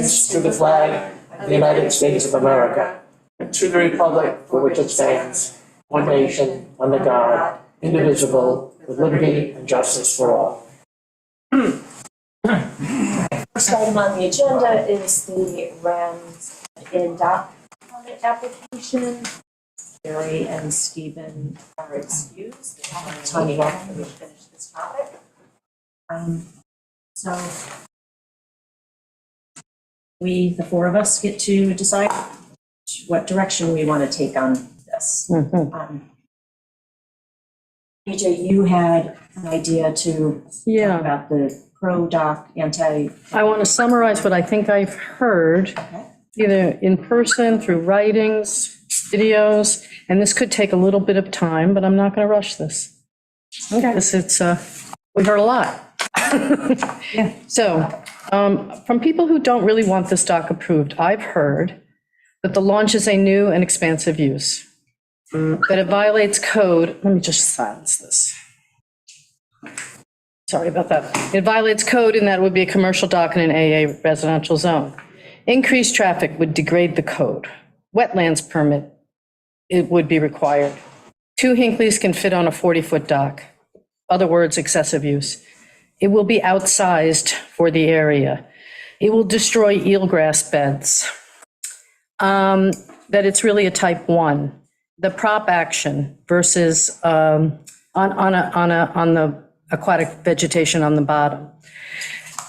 allegiance to the flag of the United States of America and to the republic for which it stands, one nation, under God, indivisible, with liberty and justice for all. First item on the agenda is the RAMS in doc permit application. Gary and Stephen are excused. They don't have time left for me to finish this topic. So we, the four of us, get to decide what direction we want to take on this. AJ, you had an idea to talk about the pro-doc, anti. I want to summarize what I think I've heard, either in person, through writings, videos, and this could take a little bit of time, but I'm not going to rush this. Okay. We heard a lot. So, from people who don't really want this dock approved, I've heard that the launch is a new and expansive use, that it violates code. Let me just silence this. Sorry about that. It violates code in that it would be a commercial dock in an AA residential zone. Increased traffic would degrade the code. Wetlands permit, it would be required. 2 Hinkley's can fit on a 40-foot dock. Other words, excessive use. It will be outsized for the area. It will destroy eelgrass beds. That it's really a type 1. The prop action versus on the aquatic vegetation on the bottom.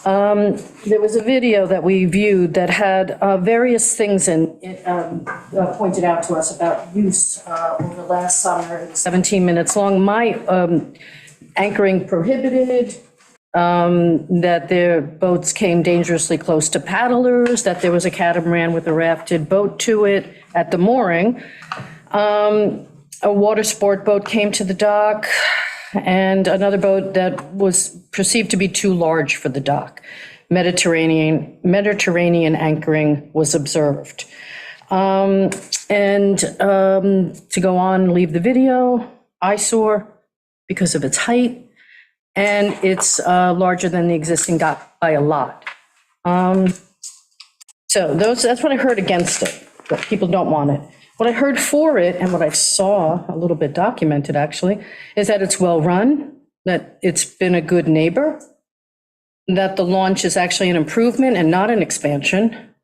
There was a video that we viewed that had various things pointed out to us about use over the last summer. It was 17 minutes long. My anchoring prohibited, that their boats came dangerously close to paddlers, that there was a catamaran with a rafted boat to it at the mooring. A water sport boat came to the dock, and another boat that was perceived to be too large for the dock. Mediterranean anchoring was observed. To go on, leave the video, eyesore because of its height, and it's larger than the existing dock by a lot. So that's what I heard against it, but people don't want it. What I heard for it, and what I saw a little bit documented actually, is that it's well-run, that it's been a good neighbor, that the launch is actually an improvement and not an expansion.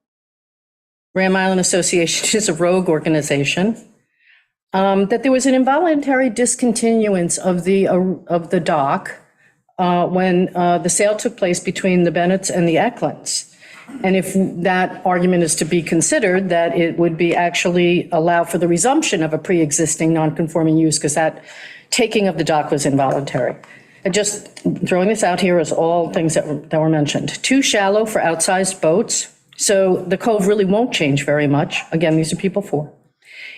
Ram Island Association is a rogue organization. That there was an involuntary discontinuance of the dock when the sale took place between the Bennetts and the Eklunds. And if that argument is to be considered, that it would be actually allow for the resumption of a pre-existing non-conforming use, because that taking of the dock was involuntary. And just throwing this out here as all things that were mentioned. Too shallow for outsized boats, so the cove really won't change very much. Again, these are people 4.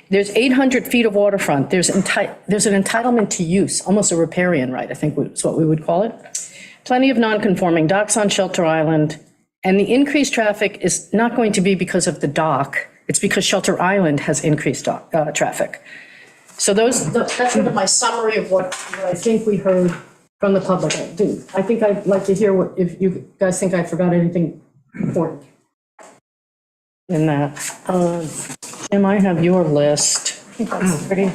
There's 800 feet of waterfront. There's an entitlement to use, almost a riparian right, I think is what we would call it. Plenty of non-conforming docks on Shelter Island. And the increased traffic is not going to be because of the dock. It's because Shelter Island has increased traffic. So that's sort of my summary of what I think we heard from the public. I think I'd like to hear if you guys think I forgot anything important in that. Jim, I have your list. I think that's pretty.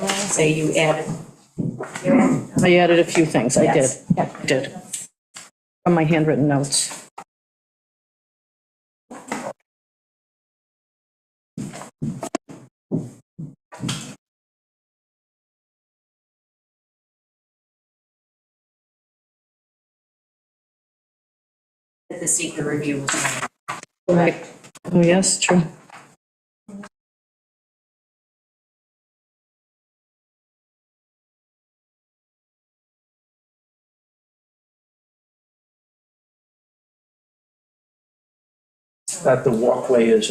Say you added. I added a few things. I did. Yeah. I did. From my handwritten notes. The secret review was made. Right. Oh, yes, true. That the walkway is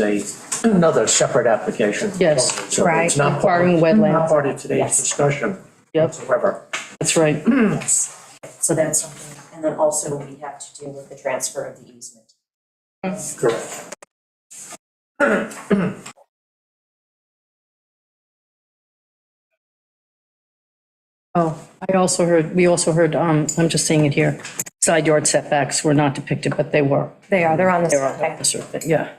another separate application. Yes, So right. It's not Requiring part, wetlands. not part of today's Yes. discussion Yep, whatsoever. that's right. Yes. So that's something, and then also we have to deal with the transfer of the easement. Correct. Oh, we also heard, I'm just seeing it here, side yard setbacks were not depicted, but they were. They're on the They were on survey. the survey, yeah.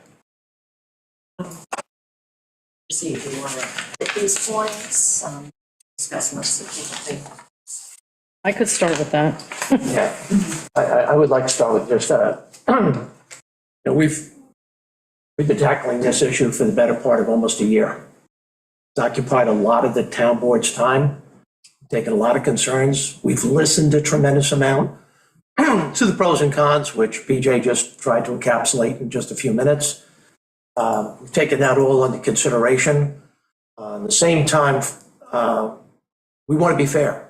See if you want to hit these points, discuss most of the things. I could start with that. Yeah, I would like to start with just, you know, we've been tackling this issue for the better part of almost a year. It's occupied a lot of the town board's time, taken a lot of concerns. We've listened a tremendous amount to the pros and cons, which BJ just tried to encapsulate in just a few minutes. We've taken that all into consideration. At the same time, we want to be fair.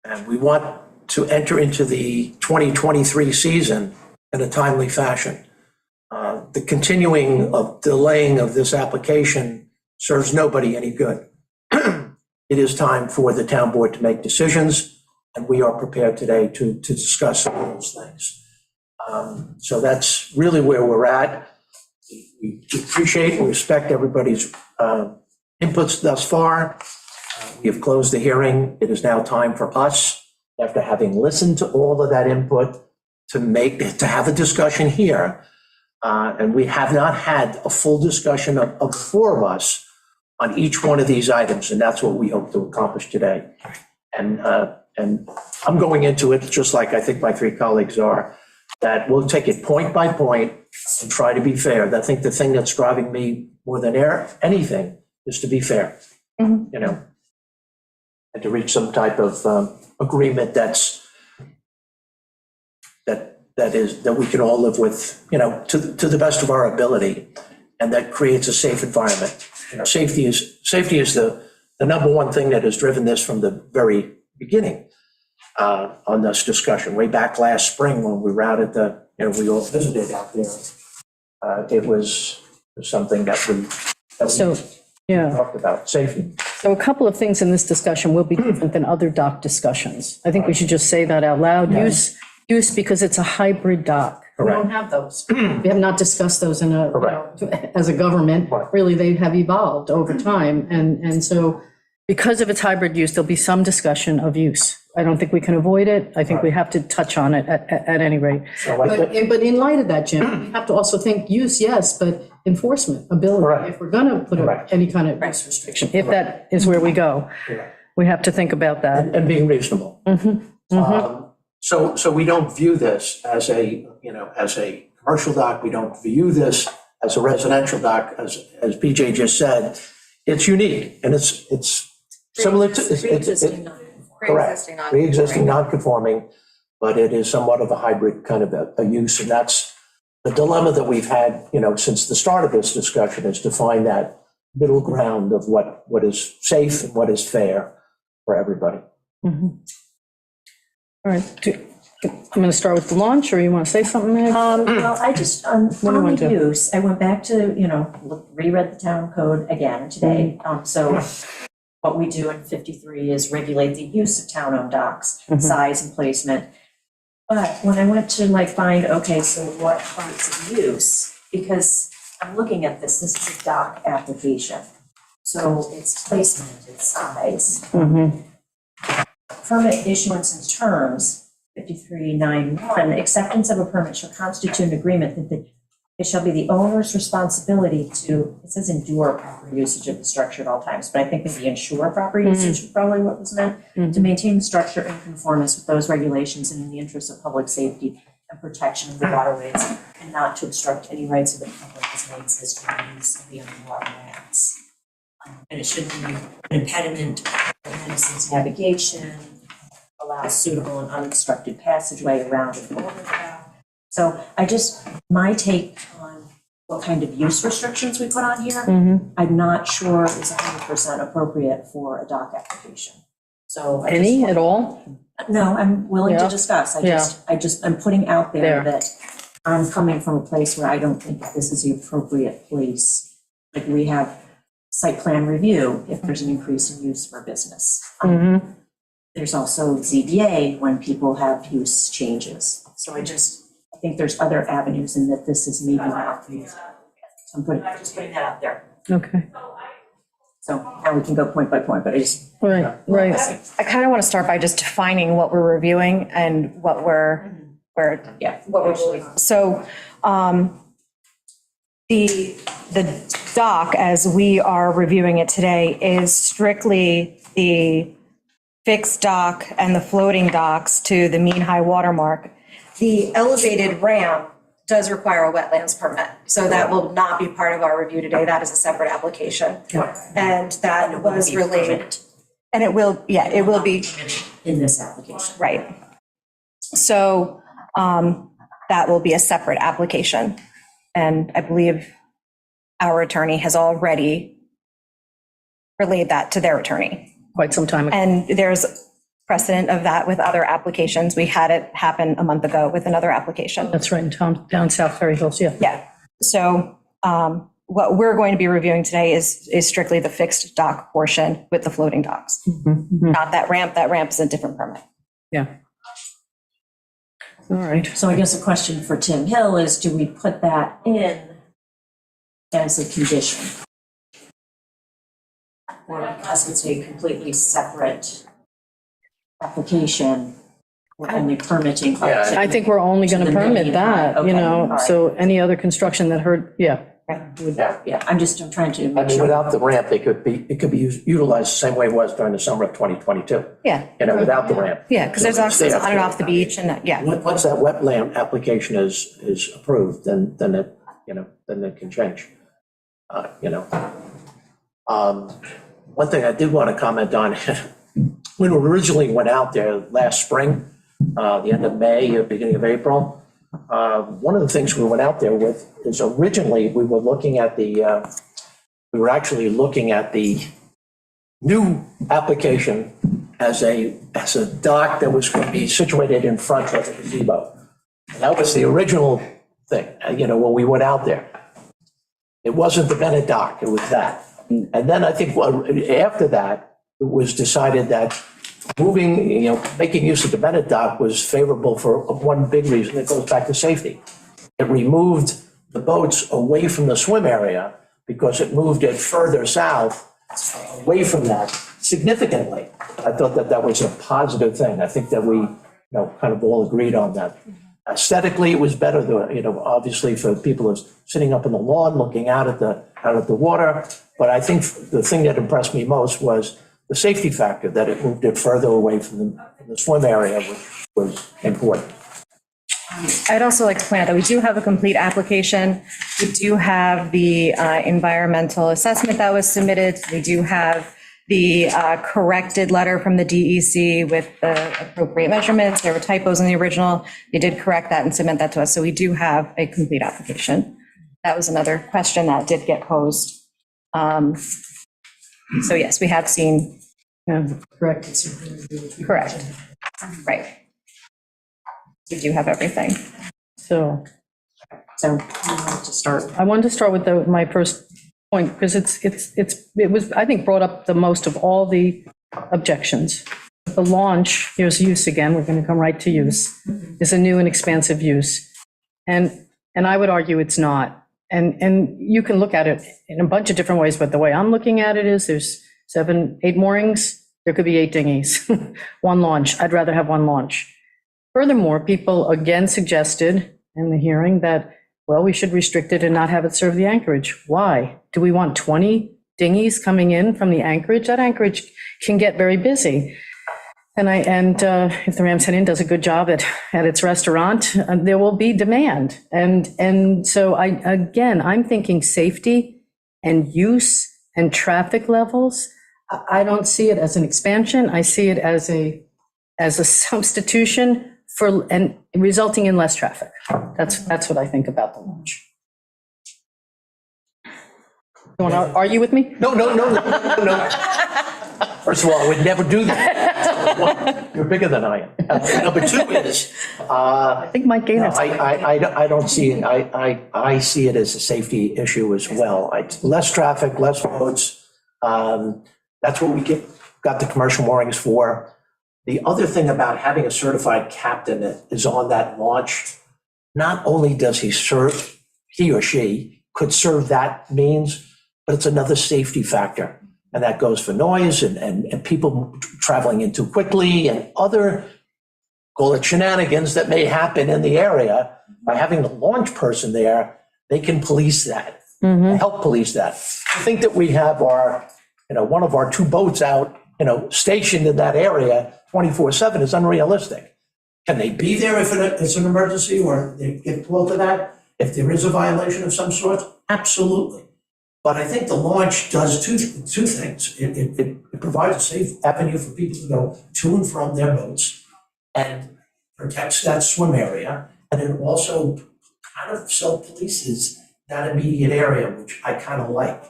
And we want to enter into the 2023 season in a timely fashion. The continuing of delaying of this application serves nobody any good. It is time for the town board to make decisions, and we are prepared today to discuss some of those things. So that's really where we're at. We appreciate and respect everybody's inputs thus far. We have closed the hearing. It is now time for us, after having listened to all of that input, to have a discussion here. And we have not had a full discussion of the four of us on each one of these items, and that's what we hope to accomplish today. And I'm going into it, just like I think my three colleagues are, that we'll take it point by point and try to be fair. I think the thing that's driving me more than anything is to be fair, you know, and to reach some type of agreement that we can all live with, you know, to the best of our ability, and that creates a safe environment. You know, safety is the number one thing that has driven this from the very beginning on this discussion. Way back last spring when we were out at we all visited out there. It was something that we So, yeah. talked about, safety. So a couple of things in this discussion will be different than other dock discussions. I think we should just say that out loud. Use because it's a hybrid dock. We don't have those. We have not discussed those in a, as a government. Right. Really, they have evolved over time. And so because of its hybrid use, there'll be some discussion of use. I don't think we can avoid it. I think we have to touch on it at any rate. So I think- But in light of that, Jim, we have to also think use, yes, but enforcement, ability. Correct. If we're going to put Correct. any kind of use restriction, if that is where we go, we have to think about that. And being reasonable. So we don't view this as a commercial dock. We don't view this as a residential dock, as PJ just said. It's unique, and it's similar to, Pre-existing correct, pre-existing non-conforming, but it is somewhat of a hybrid kind of a use, and that's the dilemma that we've had, you know, since the start of this discussion, is to find that middle ground of what is safe and what is fair for everybody. All right, I'm going to start with the launch, or you want to say something, Meg? Well, I just, on do you want the to do? use, I went back to, reread the town code again today. So what we do in 53 is regulate the use of town-owned docks, size and placement. But when I went to find, okay, so what parts of use, because I'm looking at this is a dock application. So it's placement, it's size. Permit issuance and terms, 5391, acceptance of a permit shall constitute an agreement that it shall be the owner's responsibility to, it says endure proper usage of the structure at all times, but I think maybe ensure proper usage is probably what was meant, to maintain the structure in conformance with those regulations and in the interest of public safety and protection of the waterways, and not to obstruct any rights of the public as may exist for the use of the underwater lands. And it should be an impediment to citizens' navigation, allow suitable and unobstructed passageway around and over the dock. So my take on what kind of use restrictions we put on here, I'm not sure is 100% appropriate for a dock application. So Any at all? No, I'm willing to Yeah. discuss. I'm putting out there There. that I'm coming from a place where I don't think that this is the appropriate place. Like we have site plan review if there's an increase in use for business. There's also ZBA when people have use changes. So I think there's other avenues and that this is maybe not. So I'm just putting that out there. Okay. So now we can go point by point, but I just. Right, right. I kind of want to start by just defining what we're reviewing and what Yeah, what we're doing. so the dock, as we are reviewing it today, is strictly the fixed dock and the floating docks to the mean high water mark. The elevated ramp does require a wetlands permit, so that will not be part of our review today. That is a separate application. And that was related, and it will be. In this application. Right. So that will be a separate application. And I believe our attorney has already relayed that to their attorney. Quite some time ago. And there's precedent of that with other applications. We had it happen a month ago with another application. That's right, in down South Ferry Hills, yeah. Yeah. So what we're going to be reviewing today is strictly the fixed dock portion with the floating docks. Not that ramp. That ramp is a different permit. Yeah. All right. So I guess a question for Tim Hill is, do we put that in as a condition? Or because it's a completely separate application, we're only permitting. Yeah, I think we're only going to To the permit main that, part. you Okay, know, all right. so any other construction that heard, yeah. Yeah, I'm trying to I make mean, sure. without the ramp, it could be utilized the same way it was during the summer of 2022, Yeah. you know, without the ramp. Yeah, because there's So access stay on and off the beach and yeah. Once that wetland application is approved, then it, you know, then it can change. You know. One thing I did want to comment on, when we originally went out there last spring, the end of May, beginning of April, one of the things we went out there with is originally we were looking at we were actually looking at the new application as a dock that was going to be situated in front of the gazebo. And that was the original thing, you know, when we went out there. It wasn't the Bennett dock, it was that. And then I think after that, it was decided that moving, you know, making use of the Bennett dock was favorable for one big reason. It goes back to safety. It removed the boats away from the swim area because it moved it further south, away from that significantly. I thought that was a positive thing. I think that we, you know, kind of all agreed on that. Aesthetically, it was better, you know, obviously for people who's sitting up on the lawn, looking out at the water. But I think the thing that impressed me most was the safety factor, that it moved it further away from the swim area, which was important. I'd also like to point out that we do have a complete application. We do have the environmental assessment that was submitted. We do have the corrected letter from the DEC with the appropriate measurements. There were typos in the original. They did correct that and submit that to us. So we do have a complete application. That was another question that did get posed. So yes, we have seen. Yeah. Correct. Right. We do have everything. So So to start. I wanted to start with my first point, because it was, I think, brought up the most of all the objections. The launch, here's use again, we're going to come right to use, is a new and expansive use. And I would argue it's not. And you can look at it in a bunch of different ways, but the way I'm looking at it is there's 7, 8 moorings, there could be 8 dinghies, one launch. I'd rather have one launch. Furthermore, people again suggested in the hearing that, well, we should restrict it and not have it serve the anchorage. Why? Do we want 20 dinghies coming in from the anchorage? That anchorage can get very busy. And if the Ram's Head Inn does a good job at its restaurant, there will be demand. And so I'm thinking safety and use and traffic levels. I don't see it as an expansion. I see it as a substitution for, and resulting in less traffic. That's what I think about the launch. You want to argue with me? No. First of all, I would never do that. You're bigger than I am. Number 2 is, I think Mike Gaynor. I don't see it, I see it as a safety issue as well. Less traffic, less boats. That's what we got the commercial moorings for. The other thing about having a certified captain that is on that launch, not only does he or she could serve that means, but it's another safety factor. and that goes for noise and people traveling in too quickly and other, call it shenanigans that may happen in the area. By having the launch person there, they can police that, help police that. I think that we have our, one of our 2 boats out, stationed in that area 24/7 is unrealistic. Can they be there if it's an emergency or they get called to that? If there is a violation of some sort? Absolutely. But I think the launch does two things. It provides a safe avenue for people to go to and from their boats and protects that swim area. And it also kind of self-polices that immediate area, which I kind of like.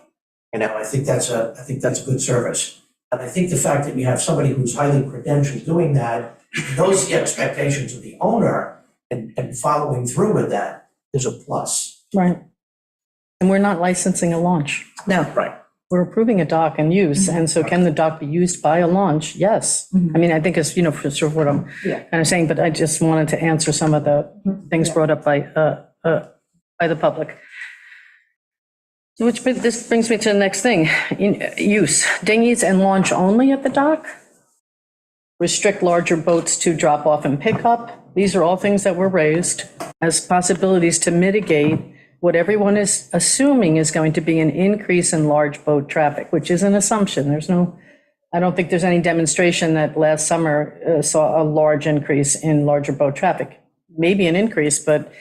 I think that's a good service. And I think the fact that you have somebody who's highly credentialed doing that, knows the expectations of the owner and following through with that is a plus. Right. And we're not licensing a launch. No. Right. We're approving a dock and use, and so can the dock be used by a launch? Yes. I mean, I think it's, for sort of what I'm kind of saying, but I just wanted to answer some of the things brought up by the public. This brings me to the next thing. Use, dinghies and launch only at the dock? Restrict larger boats to drop off and pick up? These are all things that were raised as possibilities to mitigate what everyone is assuming is going to be an increase in large boat traffic, which is an assumption. I don't think there's any demonstration that last summer saw a large increase in larger boat traffic. Maybe an increase, but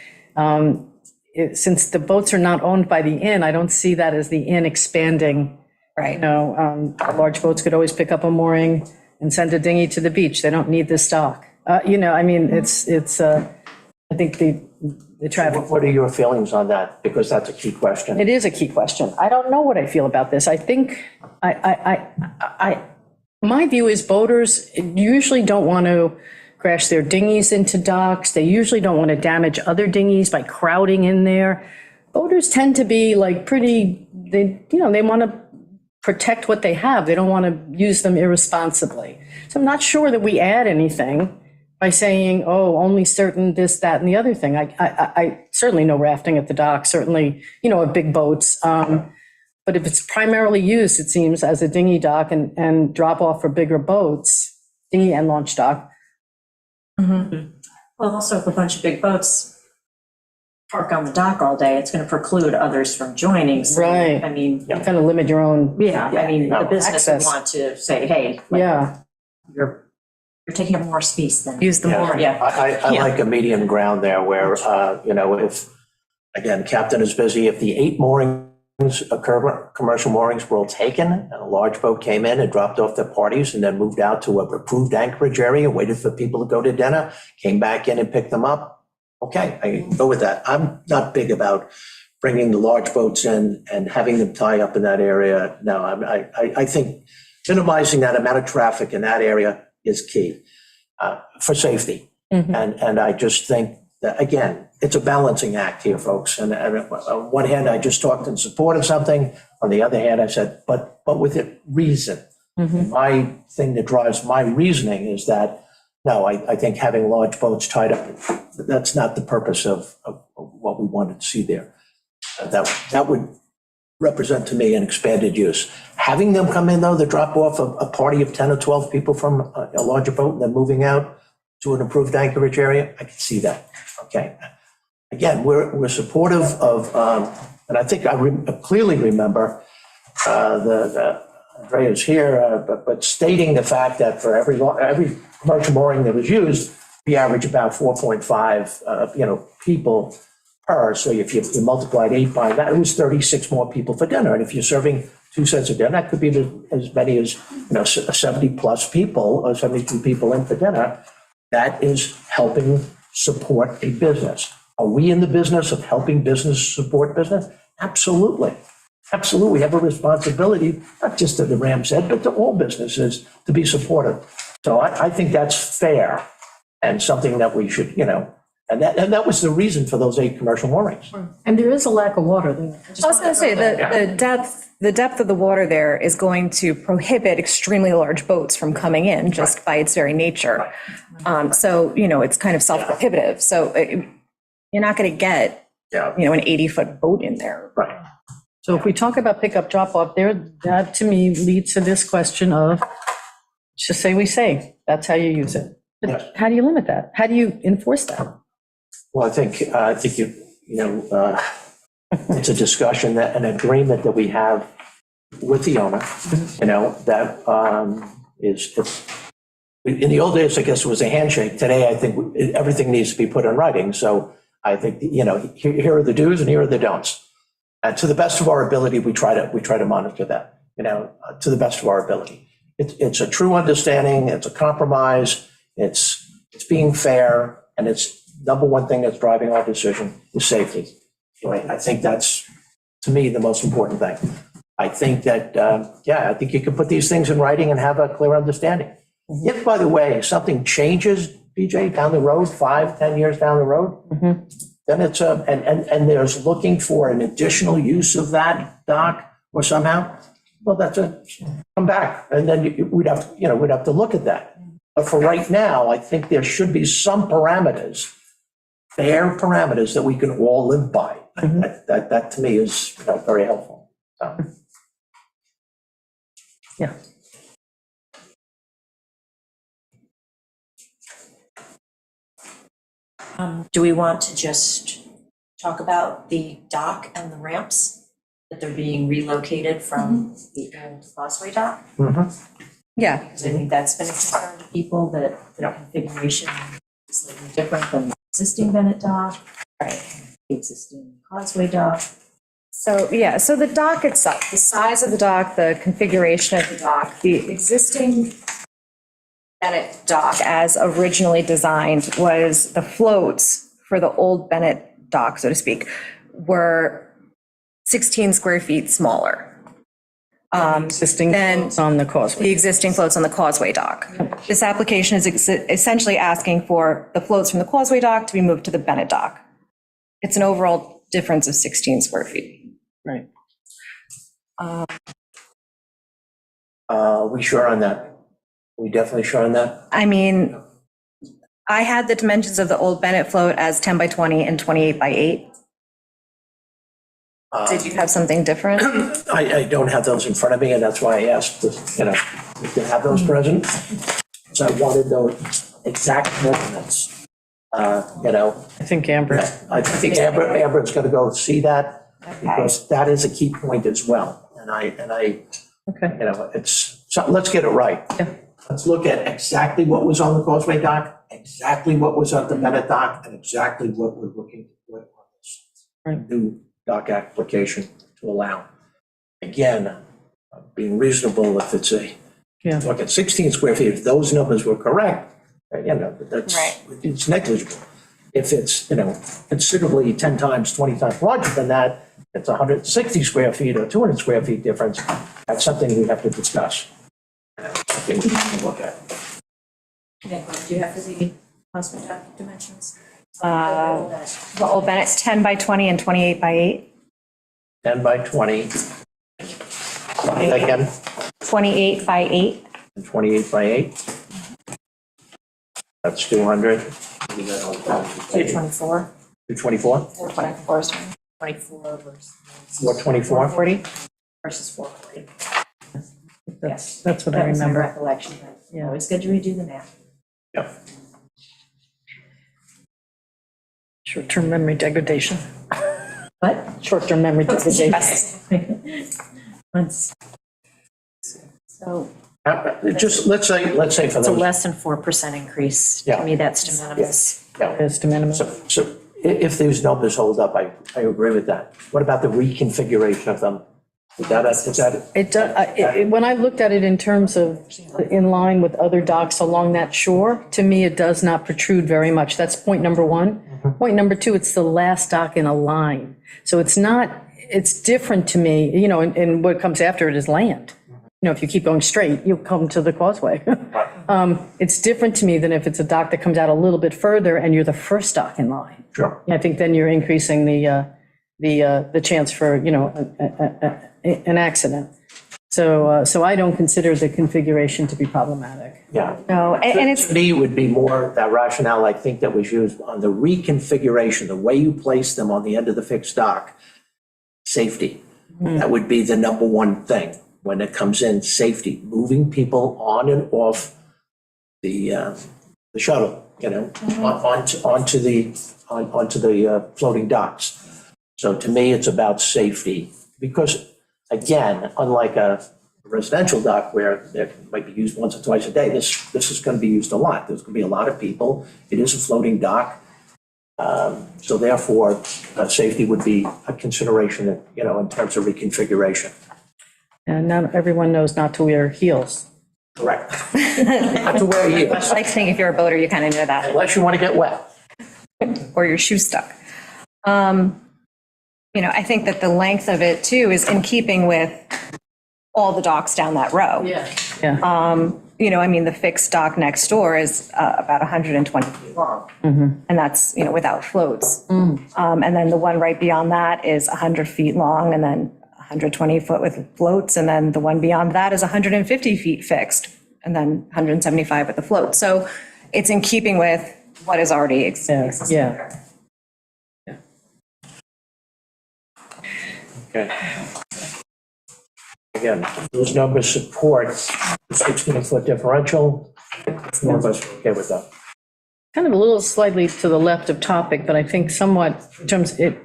since the boats are not owned by the inn, I don't see that as the inn expanding. Right. Large boats could always pick up a mooring and send a dinghy to the beach. They don't need this dock. I think the traffic. What are your feelings on that? Because that's a key question. It is a key question. I don't know what I feel about this. I think my view is boaters usually don't want to crash their dinghies into docks. They usually don't want to damage other dinghies by crowding in there. Boaters tend to be they want to protect what they have. They don't want to use them irresponsibly. So I'm not sure that we add anything by saying, oh, only certain this, that, and the other thing. I certainly know rafting at the dock, certainly, of big boats. But if it's primarily used, it seems, as a dinghy dock and drop off for bigger boats, dinghy and launch dock. Well, also if a bunch of big boats park on the dock all day, it's going to preclude others from joining. So, Right. I mean, You kind of limit your own. the business would access. want to say, hey, you're taking up more space than. Use the mooring. Yeah. I like a medium ground there where, if, again, captain is busy, if the 8 moorings, commercial moorings were all taken and a large boat came in and dropped off their parties and then moved out to a approved anchorage area, waited for people to go to dinner, came back in and picked them up. Okay, I can go with that. I'm not big about bringing the large boats in and having them tie up in that area. No, I think minimizing that amount of traffic in that area is key for safety. And I just think that, again, it's a balancing act here, folks. And on one hand, I just talked in support of something. On the other hand, I said, but with it reason. My thing that drives my reasoning is that, no, I think having large boats tied up, that's not the purpose of what we wanted to see there. That would represent to me an expanded use. Having them come in, though, to drop off a party of 10 or 12 people from a larger boat and then moving out to an approved anchorage area, I can see that. Okay. Again, we're supportive of, and I think I clearly remember Andrea's here, but stating the fact that for every commercial mooring that was used, we average about 4.5, people per. So if you multiplied 8 by that, it was 36 more people for dinner. And if you're serving 2 sets of dinner, that could be as many as 70 plus people or 72 people in for dinner. That is helping support a business. Are we in the business of helping business support business? Absolutely. Absolutely. We have a responsibility, not just to the Rams Head, but to all businesses to be supportive. So I think that's fair and something that we should, and that was the reason for those 8 commercial moorings. And there is a lack of water there. I was going to say the depth of the water there is going to prohibit extremely large boats from coming in just by its very nature. So, it's kind of self-prohibitive. So you're not going to get, an 80-foot boat in there. Right. So if we talk about pickup drop-off there, that to me leads to this question of, just say we say, that's how you use it. Yes. But how do you limit that? How do you enforce that? Well, I think it's a discussion that, an agreement that we have with the owner, that is, in the old days, I guess it was a handshake. Today, I think everything needs to be put in writing. So I think, here are the do's and here are the don'ts. And to the best of our ability, we try to monitor that, to the best of our ability. It's a true understanding, it's a compromise, it's being fair, and it's number one thing that's driving our decision is safety. Anyway, I think that's, to me, the most important thing. I think that, I think you can put these things in writing and have a clear understanding. If, by the way, something changes, PJ, down the road, 5-10 years down the road, then it's and there's looking for an additional use of that dock or somehow, well, come back, and then we'd have to look at that. But for right now, I think there should be some parameters, fair parameters that we can all live by. That to me is very helpful. So. Yeah. Do we want to just talk about the dock and the ramps, that they're being relocated from the old Causeway dock? Yeah. Because I think that's been a concern to people, that the configuration is slightly different than the existing Bennett dock, the existing Causeway dock. So, so the dock itself, the size of the dock, the configuration of the dock, the existing Bennett dock as originally designed was the floats for the old Bennett dock, so to speak, were 16 square feet smaller. Existing Then floats on the causeway. the existing floats on the Causeway dock. This application is essentially asking for the floats from the Causeway dock to be moved to the Bennett dock. It's an overall difference of 16 square feet. Right. We sure on that? We definitely sure on that? I mean, I had the dimensions of the old Bennett float as 10 by 20 and 28 by 8. Did you have something different? I don't have those in front of me, and that's why I asked, to have those present. So I wanted those exact measurements, I think Amber. I think Amber's going to go see that, because that is a key point as well. And I, Okay. so let's get it right. Yeah. Let's look at exactly what was on the Causeway dock, exactly what was on the Bennett dock, and exactly what we're looking to put on this Right. new dock application to allow. Again, being reasonable, if it's look at 16 square feet, if those numbers were correct, that's, it's negligible. If it's, considerably 10 times, 20 times larger than that, it's 160 square feet or 200 square feet difference, that's something we have to discuss. Something we can look at. Do you have the Causeway dock dimensions? The old Bennett's 10 by 20 and 28 by 8. 10 by 20. Again, 28 by 8. and 28 by 8. That's 200. Two 24, 224? 424 is 24 versus 424? 40. versus 440. That's what I That was my remember. recollection, but Yeah. always good to redo the math. Yep. Short-term memory degradation. What? Short-term memory degradation. So Just, let's say for it's a those. less than 4% increase. Yeah. To me, that's de minimis. Yeah. Is de minimis. So if these numbers hold up, I agree with that. What about the reconfiguration of them? Is that? It does, when I looked at it in terms of in line with other docks along that shore, to me, it does not protrude very much. That's point number one. Point number two, it's the last dock in a line. So it's not, it's different to me, and what comes after it is land. If you keep going straight, you'll come to the causeway. It's different to me than if it's a dock that comes out a little bit further and you're the first dock in line. Sure. I think then you're increasing the chance for, an accident. So I don't consider the configuration to be problematic. Yeah. No, and it's, To me, it would be more that rationale, I think, that was used on the reconfiguration, the way you place them on the end of the fixed dock, safety. That would be the number one thing when it comes in, safety, moving people on and off the shuttle, onto the floating docks. So to me, it's about safety, because again, unlike a residential dock where it might be used once or twice a day, this is going to be used a lot. There's going to be a lot of people. It is a floating dock. So therefore, safety would be a consideration, in terms of reconfiguration. And not everyone knows not to wear heels. Correct. Not to wear heels, I like saying if you're a boater, you kind of know that, unless you want to get wet. or your shoe stuck. I think that the length of it too is in keeping with all the docks down that row. Yeah. The fixed dock next door is about 120 feet long. And that's, without floats. And then the one right beyond that is 100 feet long, and then 120 foot with floats. And then the one beyond that is 150 feet fixed, and then 175 with the float. So it's in keeping with what is already existing. Yeah. Okay. Again, those numbers support the 16-foot differential. Four of us are okay with that. Kind of a little slightly to the left of topic, but I think somewhat, in terms, it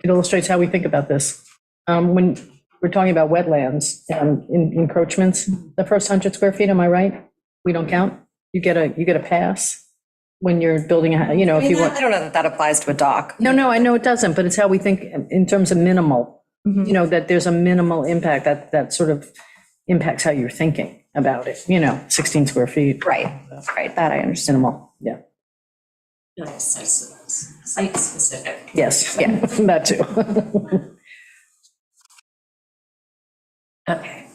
illustrates how we think about this. When we're talking about wetlands and encroachments, the first 100 square feet, am I right? We don't count? You get a pass when you're building if you want. I don't know that that applies to a dock. No, I know it doesn't, but it's how we think in terms of minimal, that there's a minimal impact that sort of impacts how you're thinking about it, 16 square feet. Right, that I understand. Minimal, yeah. Site specific. Yes, yeah, that too. Okay.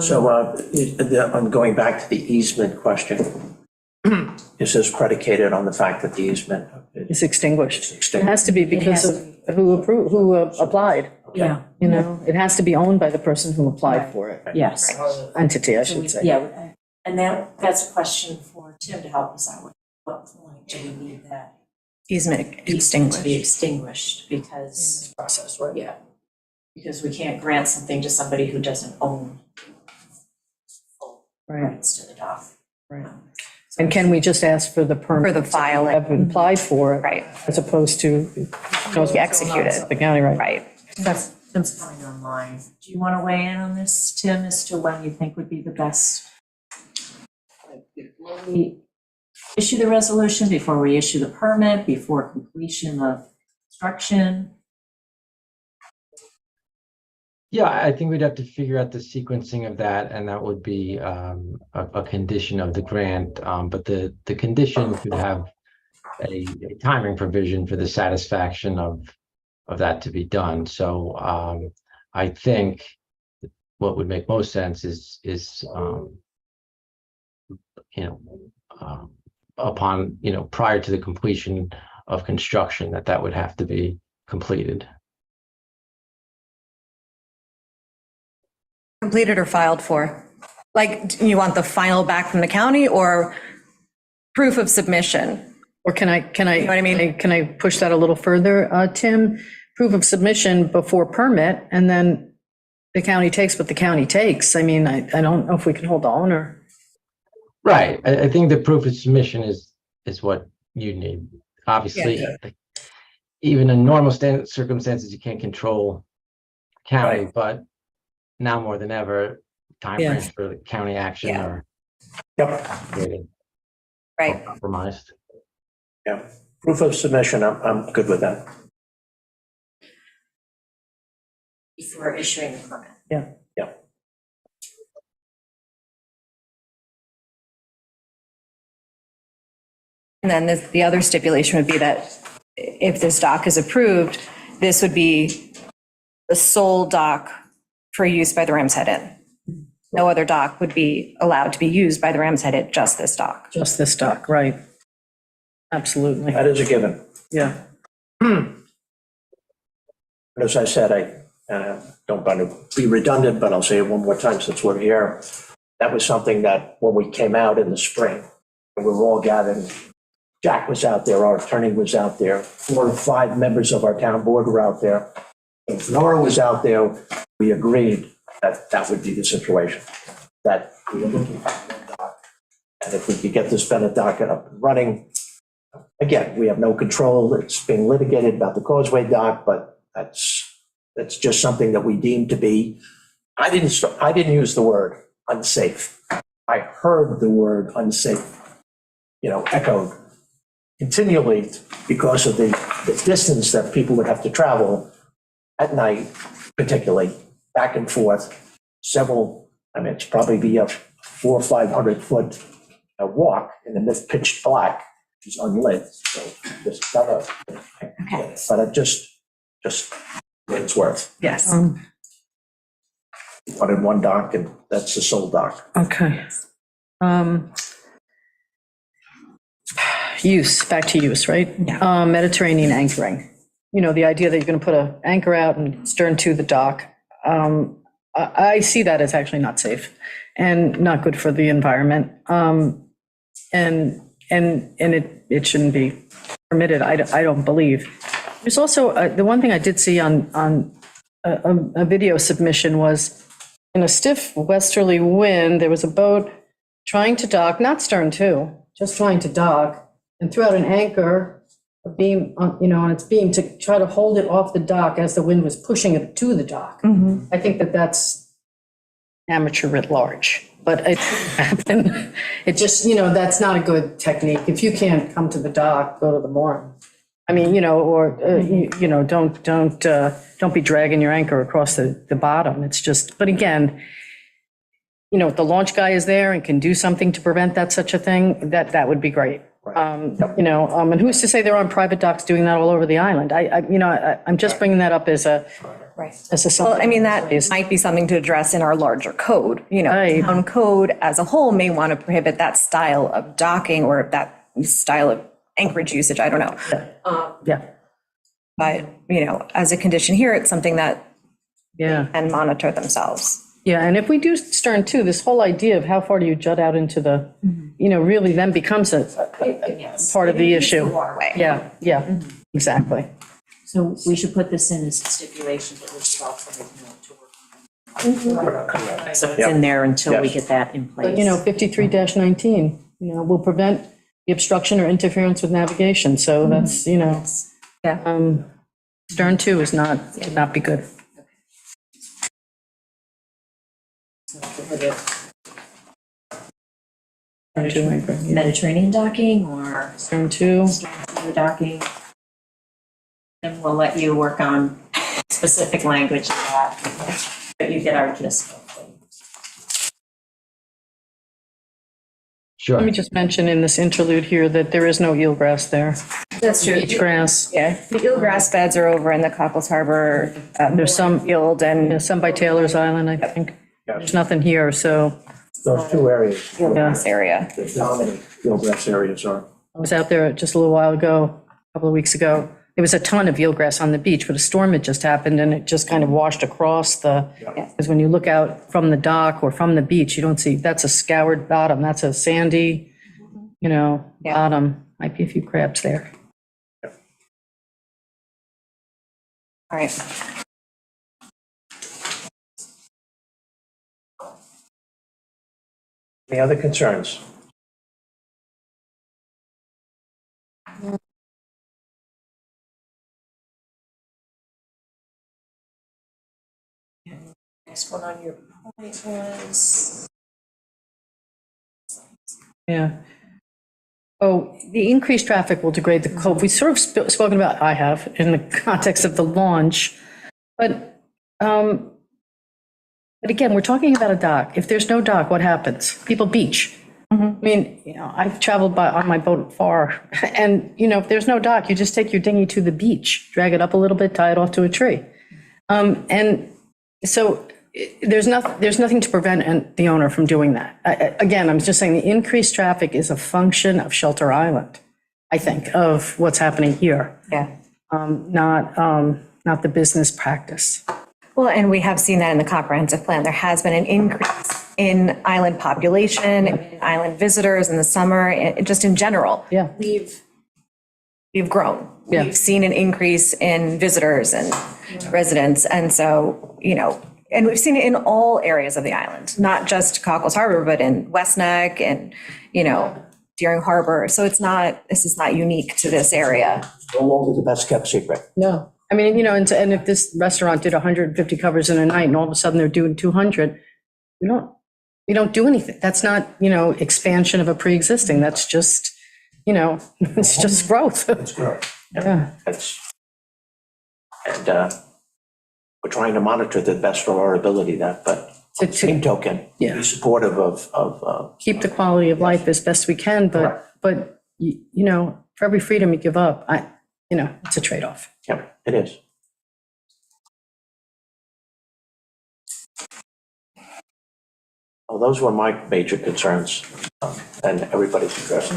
So I'm going back to the easement question. Is this predicated on the fact that the easement It's extinguished. It extinguished? has to be because of who applied. Yeah, It has to be owned by the person who applied for it. yes. Entity, I should say. Yeah, and that's a question for Tim to help us out with. What point do we need that Easement easement to be extinguished. extinguished? Because, Process, right? yeah, because we can't grant something to somebody who doesn't own full Right, rights to the dock. right. And can we just ask for the permit? For the filing. Have applied for it. Right. As opposed to. Execute it. The county, right. Right. Tim's coming online. Do you want to weigh in on this, Tim, as to when you think would be the best? Before we issue the resolution, before we issue the permit, before completion of construction? Yeah, I think we'd have to figure out the sequencing of that, and that would be a condition of the grant. But the condition could have a timing provision for the satisfaction of that to be done. So I think what would make most sense is upon prior to the completion of construction, that would have to be completed. Completed or filed for? Like, do you want the final back from the county or proof of submission? Or can I, know what I mean? Can I push that a little further, Tim? Proof of submission before permit, and then the county takes what the county takes. I mean, I don't know if we can hold on or. Right. I think the proof of submission is what you need. Obviously, even in normal circumstances, you can't control county, Right. but now more than ever, timeframes for the county action Yeah. are Yep, created or Right. compromised. yeah. Proof of submission, I'm good with that. Before issuing the permit. Yeah. Yeah. And then the other stipulation would be that if this dock is approved, this would be the sole dock for use by the Ram's Head Inn. No other dock would be allowed to be used by the Ram's Head Inn, just this dock. Just this dock, right. Absolutely, That is a given. yeah. But as I said, I don't want to be redundant, but I'll say it one more time since we're here. That was something that when we came out in the spring, and we were all gathered Jack was out there, our attorney was out there, 4 or 5 members of our town board were out there. If Nora was out there, we agreed that that would be the situation, that we were looking for one dock. And if we could get this Bennett docket up and running, again, we have no control. It's being litigated about the Causeway dock, but that's just something that we deem to be, I didn't use the word unsafe. I heard the word unsafe, echoed continually because of the distance that people would have to travel at night, particularly back and forth, it's probably be a 400 or 500 foot walk in the mid pitch black, which is unlit. So just got but it just it's worth. Yes. Wanted one dock, and that's the sole dock. Okay. Back to use, right? Yeah. Mediterranean anchoring. The idea that you're going to put an anchor out and stern to the dock. I see that as actually not safe and not good for the environment. And it shouldn't be permitted, I don't believe. There's also, the one thing I did see on a video submission was, in a stiff westerly wind, there was a boat trying to dock, not stern to, just trying to dock, and threw out an anchor, a beam, on its beam to try to hold it off the dock as the wind was pushing it to the dock. I think that's amateur writ large, but it happened. It just, that's not a good technique. If you can't come to the dock, go to the mooring. I mean, don't be dragging your anchor across the bottom. It's just, but again, if the launch guy is there and can do something to prevent such a thing, that would be great. And who's to say they're on private docks doing that all over the island? I'm just bringing that up as a. Right. Well, that might be something to address in our larger code. Right. Town code as a whole may want to prohibit that style of docking or that style of anchorage usage. I don't know. Yeah. But, as a condition here, it's something that Yeah. and monitor themselves. Yeah, and if we do stern too, this whole idea of how far do you jut out into the, really then becomes a part of the issue. Waterway. Yeah, exactly. So we should put this in as a stipulation that this is alternative to work. So it's in there until we get that in place. But, 53-19, will prevent the obstruction or interference with navigation. So that's, stern two is would not be good. Mediterranean docking or Stern two. stern docking. And we'll let you work on specific language of that, but you get our gist. Sure. Let me just mention in this interlude here that there is no eelgrass there. That's true. Beach grass. Yeah, the eelgrass beds are over in the Cockles Harbor. There's some, Field and some by Taylor's Island, I think. There's nothing here, so Those 2 areas, eelgrass area. the dominant eelgrass areas are. I was out there just a little while ago, a couple of weeks ago. There was a ton of eelgrass on the beach, but a storm had just happened and it just kind of washed across because when you look out from the dock or from the beach, you don't see, that's a scoured bottom, that's a sandy, bottom. Might be a few crabs there. All right. Any other concerns? Next one on your point was. Yeah. Oh, the increased traffic will degrade the cove. We sort of spoken about, I have, in the context of the launch. But again, we're talking about a dock. If there's no dock, what happens? People beach. I mean, I've traveled on my boat far. And, if there's no dock, you just take your dinghy to the beach, drag it up a little bit, tie it off to a tree. And so there's nothing to prevent the owner from doing that. Again, I'm just saying the increased traffic is a function of Shelter Island, I think, of what's happening here. Yeah. Not the business practice. Well, and we have seen that in the comprehensive plan. There has been an increase in island population, in island visitors in the summer, just in general. Yeah. We've we've grown. Yeah. We've seen an increase in visitors and residents. And so, and we've seen it in all areas of the island, not just Cockles Harbor, but in West Neck and, Deering Harbor. So this is not unique to this area. No longer the best kept secret. No. I mean, and if this restaurant did 150 covers in a night and all of a sudden they're doing 200, we don't do anything. That's not, expansion of a pre-existing. That's just, it's just growth. It's growth. Yeah. And we're trying to monitor the best of our ability that, but To- same token, Yeah. be supportive of, Keep the quality of life as best we can, but for every freedom you give up, it's a trade-off. yeah, it is. Well, those were my major concerns, and everybody's addressed.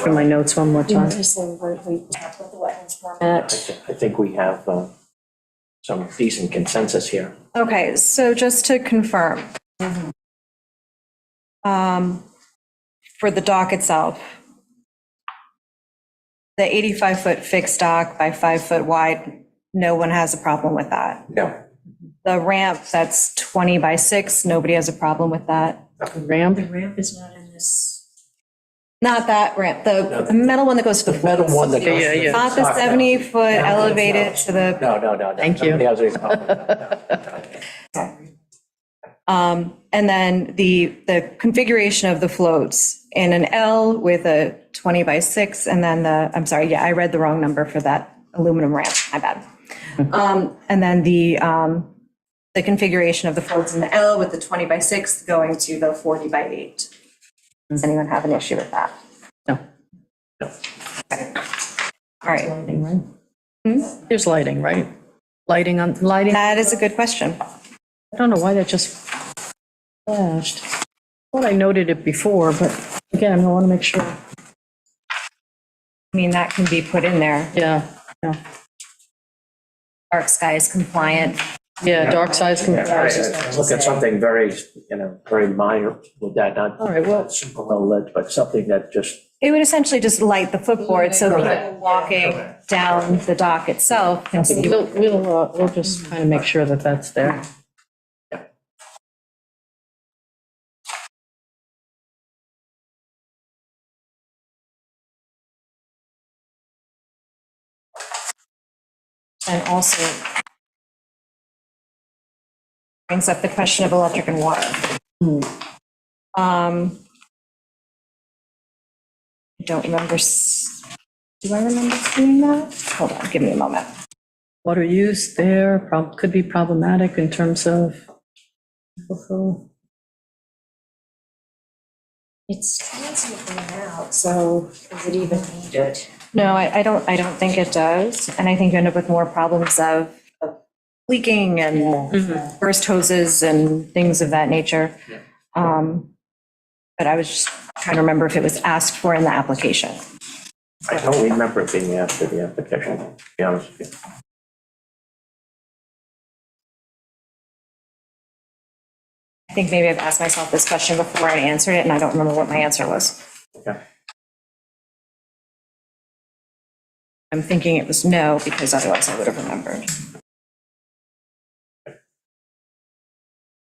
For my notes one more time. Interesting, we talked about the wetlands permit. I think we have some decent consensus here. Okay, so just to confirm. For the dock itself, the 85-foot fixed dock by 5-foot wide, no one has a problem with that. No. The ramp that's 20 by 6, nobody has a problem with that. Ramp, The ramp is not in this. Not that ramp, the metal one that goes to the Metal floats. one that goes. Yeah, yeah. Not the 70-foot elevated to the, No. Thank you. Nobody has any problem with that. and then the configuration of the floats in an L with a 20 by 6, and then I'm sorry, I read the wrong number for that aluminum ramp, my bad. And then the configuration of the floats in the L with the 20 by 6 going to the 40 by 8. Does anyone have an issue with that? no. Okay. All right, Lighting, right? There's lighting, right? Lighting. that is a good question. I don't know why that just flashed. Thought I noted it before, but again, I want to make sure. I mean, that can be put in there. Yeah. Dark skies compliant. Yeah, dark size comparison. Look at something very, very minor with that, not All right, well, super well lit, but something that just, It would essentially just light the footboard so Correct. people walking down the dock itself can see. we'll just kind of make sure that that's there. And also brings up the question of electric and water. I don't remember, do I remember seeing that? Hold on, give me a moment. Water use there could be problematic in terms of. It's transient in and out, so is it even needed? No, I don't think it does. And I think you end up with more problems of leaking and burst hoses and things of that nature. But I was just trying to remember if it was asked for in the application. I don't remember it being after the application, to be honest with you. I think maybe I've asked myself this question before and answered it, and I don't remember what my answer was. Okay. I'm thinking it was no, because otherwise I would have remembered.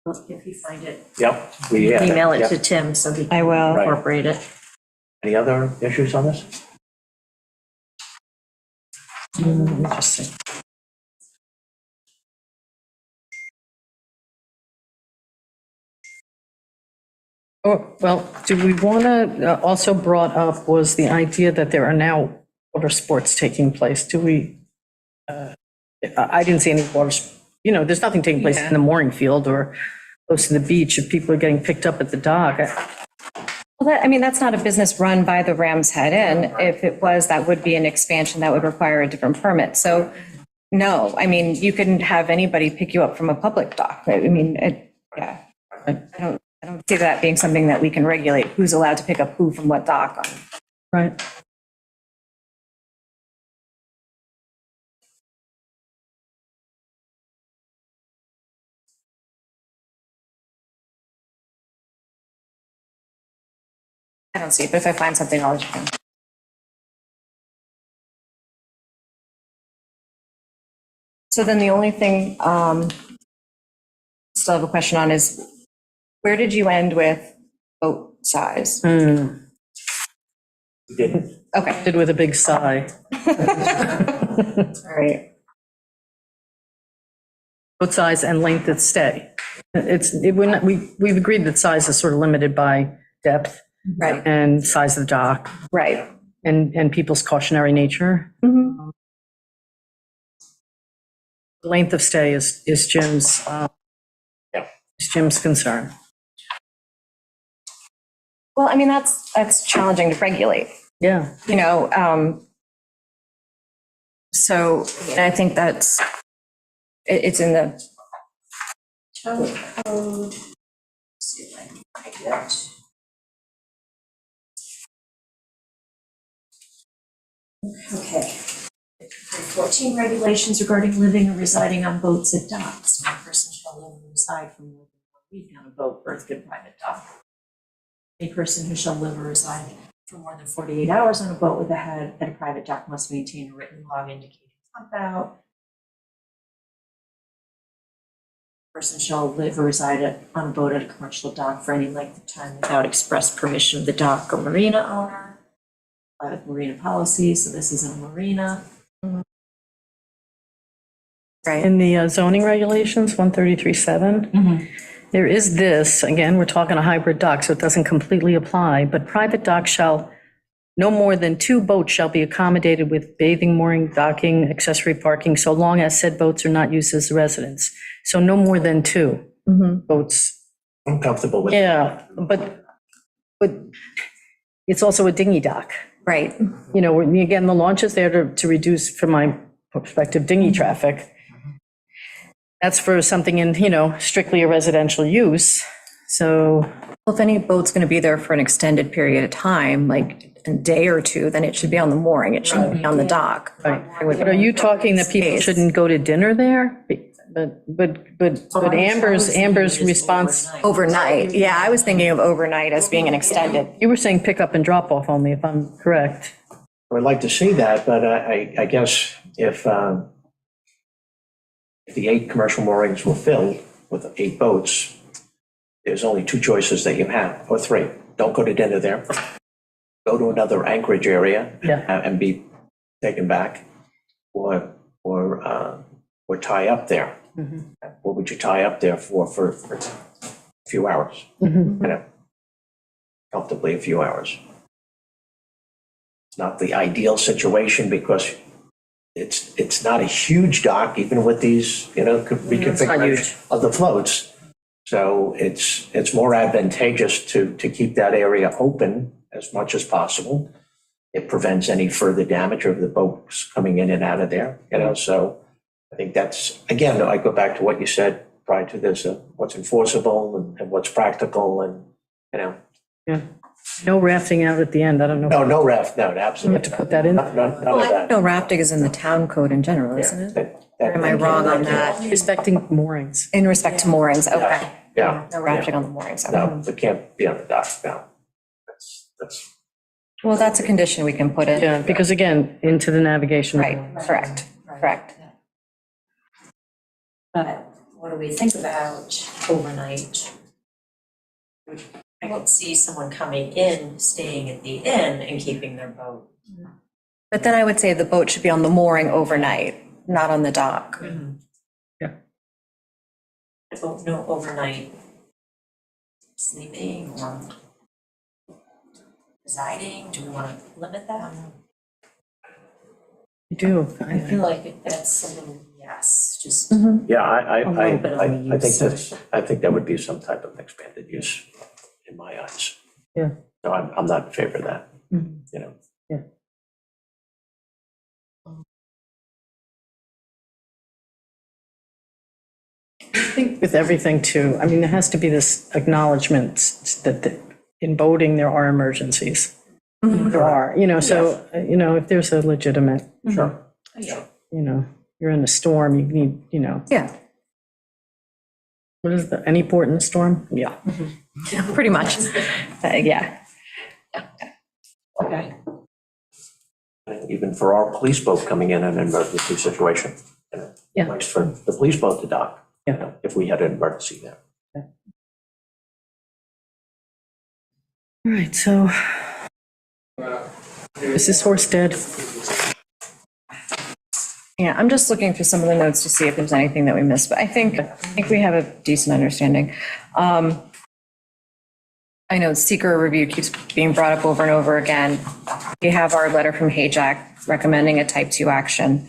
Well, if you find it, Yep. we have email it Yep. to Tim so he I can will. Right. incorporate it. Any other issues on this? Interesting. Oh, well, do we want to, also brought up was the idea that there are now water sports taking place. Do we, I didn't see any there's nothing taking place in the mooring field or close to the beach if people are getting picked up at the dock. Well, that's not a business run by the Ram's Head Inn. If it was, that would be an expansion that would require a different permit. So, no, you can have anybody pick you up from a public dock. I don't see that being something that we can regulate, who's allowed to pick up who from what dock on. Right. I don't see it, but if I find something, I'll let you know. So then the only thing, still have a question on is, where did you end with boat size? Hmm, We didn't. Okay, did with a big sigh. all right. Boat size and length of stay. We've agreed that size is sort of limited by depth Right, and size of the dock right. and people's cautionary nature. Mhm. Length of stay is Jim's, Yeah. is Jim's concern. Well, I mean, that's challenging to regulate, Yeah. you know, so I think it's in the, Town code, let's see if I can find it. Okay. 14 regulations regarding living or residing on boats and docks. No person shall live or reside for more than 1 week on a boat, berth, and private dock. A person who shall live or reside for more than 48 hours on a boat with a head at a private dock must maintain a written log indicating pump out. Person shall live or reside on a boat at a commercial dock for any length of time without express permission of the dock or marina owner. Private marina policy, so this isn't a marina. right, In the zoning regulations, 133.7, there is this, again, we're talking a hybrid dock, so it doesn't completely apply, but private dock shall, no more than 2 boats shall be accommodated with bathing, mooring, docking, accessory parking, so long as said boats are not used as residence. So no more than 2 boats. I'm comfortable with. Yeah, but it's also a dinghy dock. right. You know, again, the launch is there to reduce, from my perspective, dinghy traffic. That's for something in, strictly a residential use. So, Well, if any boat's going to be there for an extended period of time, like a day or two, then it should be on the mooring. It shouldn't be on the dock. but are you talking that people shouldn't go to dinner there? But Amber's response, Overnight, yeah, I was thinking of overnight as being an extended. you were saying pick up and drop off only, if I'm correct. I would like to see that, but I guess if the 8 commercial moorings were filled with 8 boats, there's only 2 choices that you have, or 3. Don't go to dinner there. Go to another anchorage area Yeah. and be taken back, or tie up there. What would you tie up there for a few hours? Comfortably a few hours. It's not the ideal situation because it's not a huge dock, even with these, reconfiguration of the floats. So it's more advantageous to keep that area open as much as possible. It prevents any further damage of the boats coming in and out of there, so I think that's, again, I go back to what you said prior to this, what's enforceable and what's practical and, Yeah. No rafting out at the end, I don't know. no raft, no, absolutely. You have to put that in? None of Well, I that. know rafting is in the town code in general, isn't it? Or am I wrong on that? Respecting moorings. In respect to moorings, okay. Yeah. No rafting on the moorings, okay. No, it can't be on the dock, no. That's, Well, that's a condition we can put in. Yeah, because again, into the navigation. Right, correct, correct. But what do we think about overnight? I don't see someone coming in, staying at the inn and keeping their boat. But then I would say the boat should be on the mooring overnight, not on the dock. No overnight sleeping or residing, do we want to limit that? You do. I feel like that's a little, yes, just. yeah, I little bit on the use. I think that would be some type of expanded use in my eyes. Yeah. So I'm not in favor of that, Yeah. I think with everything too, I mean, there has to be this acknowledgement that in boating, there are emergencies. There are, so, if there's a legitimate, Sure. you're in a storm, you need, Yeah, what is any port in a storm? Yeah. pretty much. Yeah, Okay. Even for our police boat coming in an emergency situation, Yeah. Nice for the police boat to dock, Yeah. if we had an emergency there. All right, so is this horse dead? Yeah, I'm just looking through some of the notes to see if there's anything that we missed, but I think we have a decent understanding. I know seeker review keeps being brought up over and over again. We have our letter from HAJAC recommending a type 2 action.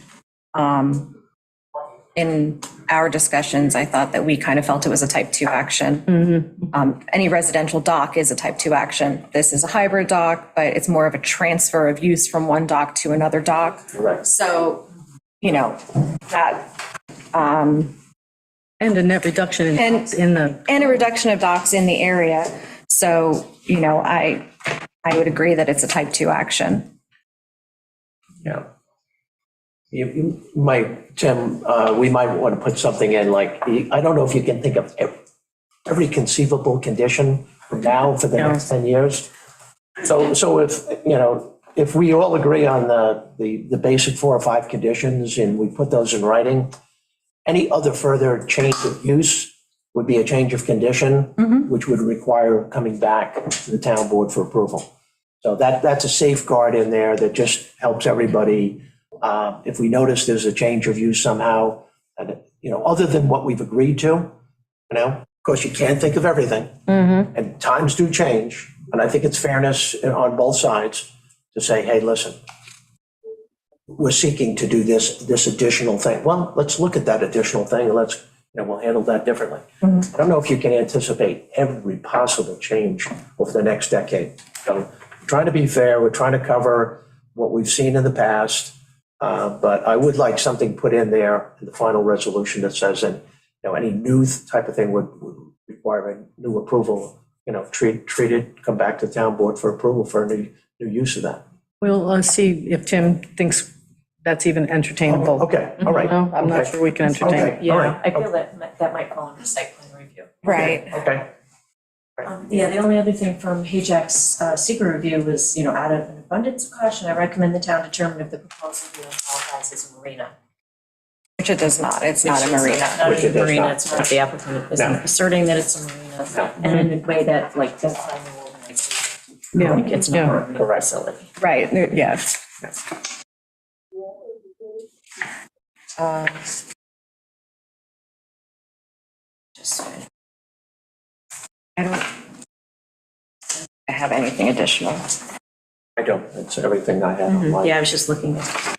In our discussions, I thought that we kind of felt it was a type 2 action. Any residential dock is a type 2 action. This is a hybrid dock, but it's more of a transfer of use from one dock to another dock. Correct. So, you know, that, And a net reduction And- in the, and a reduction of docks in the area. So, you know, I would agree that it's a type 2 action. Yeah. You might, Tim, we might want to put something in, like, I don't know if you can think of every conceivable condition from now for the next 10 years. So if, if we all agree on the basic 4 or 5 conditions and we put those in writing, any other further change of use would be a change of condition, which would require coming back to the town board for approval. So that's a safeguard in there that just helps everybody. If we notice there's a change of use somehow, and, other than what we've agreed to, of course, you can't think of everything. And times do change. And I think it's fairness on both sides to say, hey, listen, we're seeking to do this additional thing. Well, let's look at that additional thing and we'll handle that differently. I don't know if you can anticipate every possible change over the next decade. So we're trying to be fair. We're trying to cover what we've seen in the past. But I would like something put in there in the final resolution that says that, any new type of thing would require a new approval, treat it, come back to the town board for approval for a new use of that. we'll see if Tim thinks that's even entertainable. Okay, all right. No, I'm not Okay. sure we can entertain. Okay, all right. I feel that might fall under site plan review. Right. Okay, Yeah, the only other thing from HAJAC's secret review was, out of an abundance of caution, I recommend the town determine if the proposed review qualifies as a marina. Which it does not. It's not a marina. Not Which it a does marina, not. it's not the applicant is No. asserting that it's a marina. No. And in a way that, that's how the organization, Yeah, it's yeah. not a marina Correct. facility. Right, yeah. Just, I don't have anything additional. I don't, it's everything I have on my. yeah, I was just looking at.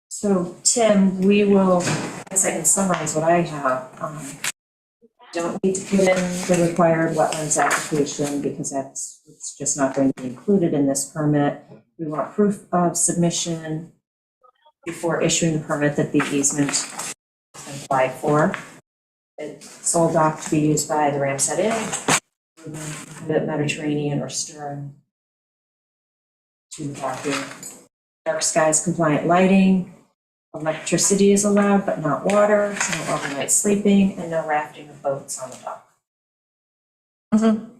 So, Tim, we will, as I can summarize what I have, don't need to put in the required wetlands application because it's just not going to be included in this permit. We want proof of submission before issuing the permit that the easement has been applied for. It's sole dock to be used by the Ramshead Inn, the Mediterranean or Stern to the docking. Dark skies compliant lighting, electricity is allowed but not water, no overnight sleeping, and no rafting of boats on the dock. And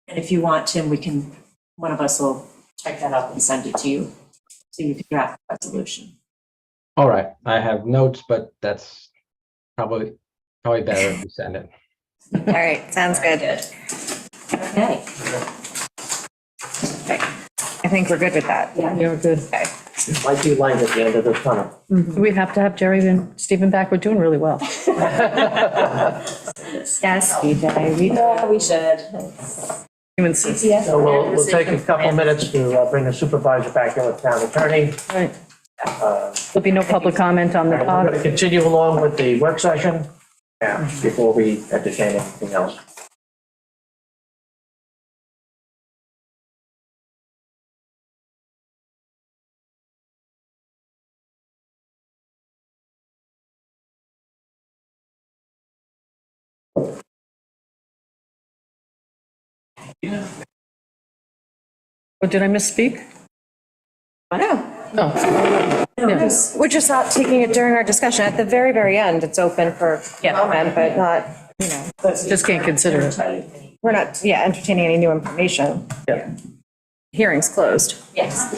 if you want, Tim, one of us will type that up and send it to you, so you can draft the resolution. All right, I have notes, but that's probably better if you send it. All right, sounds good. Okay. I think we're good with that. Yeah. You're good. It might be light at the end of the tunnel. Do we have to have Jerry and Stephen back? We're doing really well. Yes, Yeah, we should. Even so- So we'll take a couple minutes to bring the supervisor back in with town attorney. Right. There'll be no public comment on the We're going to pod. continue along with the work session, before we entertain anything else. Or did I misspeak? No, Oh, yeah. we're just not taking it during our discussion. At the very, very end, it's open for comment, but not, Just can't consider it. we're not, entertaining any new information. Yeah. Hearing's closed. Yes.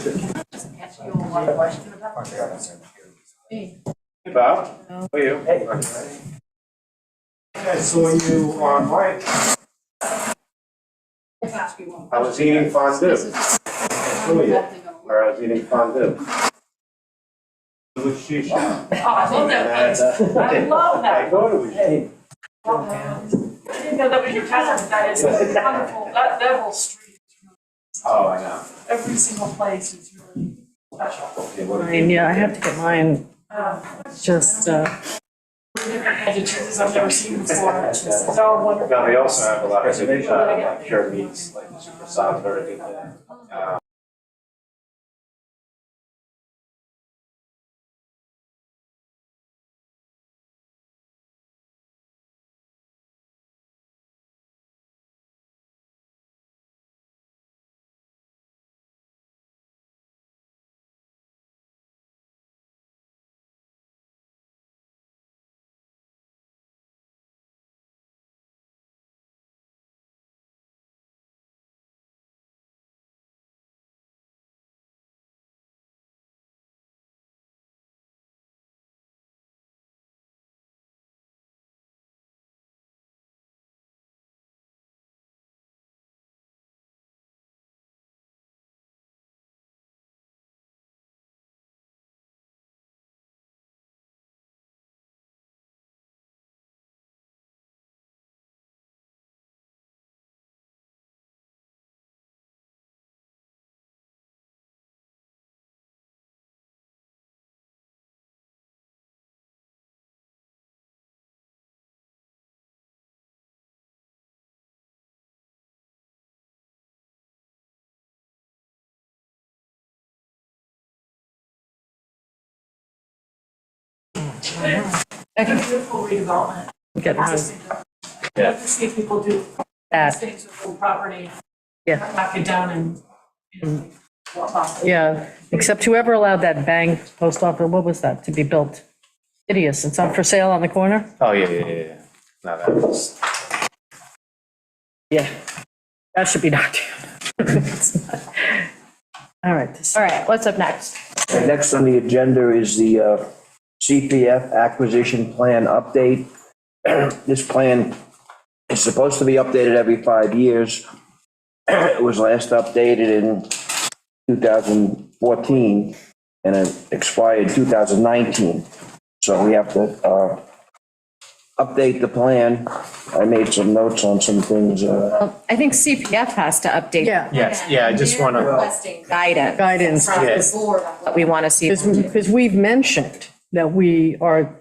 Hey, Bob. How are you? Hey. I saw you online. I was eating fondue. I saw you. Or I was eating fondue. With shisha. Oh, I love that place. I love I that. thought it was. I didn't know that was your cousin, that is wonderful, that whole street, Oh, I know. every single place is really special. Okay, what Mine, yeah, I have to get mine, It's just, different cheeses I've never seen before, it's just, it's all wonderful. Now, they also have a lot of like pure meats, like super soft, very good. Beautiful redevelopment. get mine, Yeah. To see people do that, things with full property, yeah, knock it down and. yeah. Except whoever allowed that bank post office, what was that, to be built? Hideous, it's on for sale on the corner? Oh, yeah. No, that was. Yeah. That should be knocked down. It's not. All right, this, All right, what's up next? Okay, next on the agenda is the CPF acquisition plan update. This plan is supposed to be updated every 5 years. It was last updated in 2014 and it expired 2019. So we have to update the plan. I made some notes on some things. I think CPF has to update. yeah, Yes, yeah, I just want to. Requesting guidance. guidance. From the board on what we want to see. Because we've mentioned that we are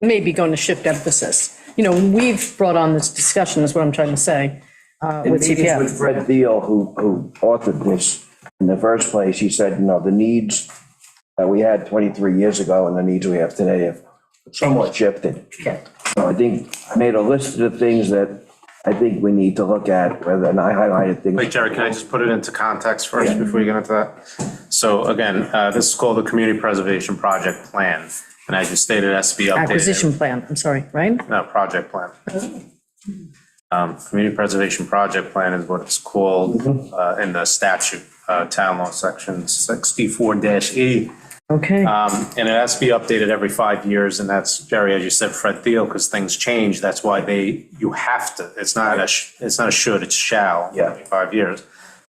maybe going to shift emphasis. You know, we've brought on this discussion, is what I'm trying to say, In with meetings with CPF. Fred Thiel, who authored this in the first place, he said, you know, the needs that we had 23 years ago and the needs we have today have somewhat shifted. Yeah. So I think I made a list of the things that I think we need to look at, rather than I highlighted things. Wait, Jerry, can I just put it into context first before you get into that? So again, this is called the Community Preservation Project Plan. And as you stated, it has to be updated. Acquisition plan, I'm sorry, right? No, project plan. Community Preservation Project Plan is what it's called in the statute, town law section 64-E. Okay, And it has to be updated every 5 years, and that's, Jerry, as you said, Fred Thiel, because things change, that's why you have to, it's not a should, it's shall. Yeah. Every 5 years.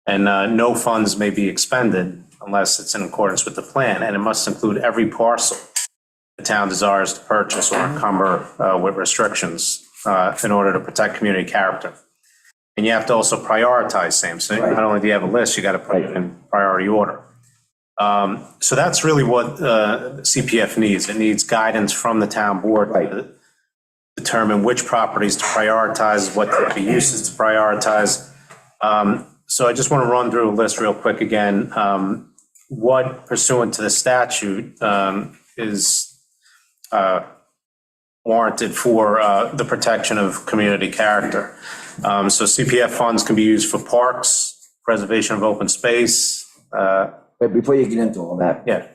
And no funds may be expended unless it's in accordance with the plan, and it must include every parcel the town desires to purchase or encumber with restrictions in order to protect community character. And you have to also prioritize same, so not only do you have a list, you got to put it in priority order. So that's really what CPF needs. It needs guidance from the town board to determine which properties to prioritize, what type of uses to prioritize. So I just want to run through a list real quick again. What pursuant to the statute is warranted for the protection of community character. So CPF funds can be used for parks, preservation of open space. But before you get into all that, Yeah.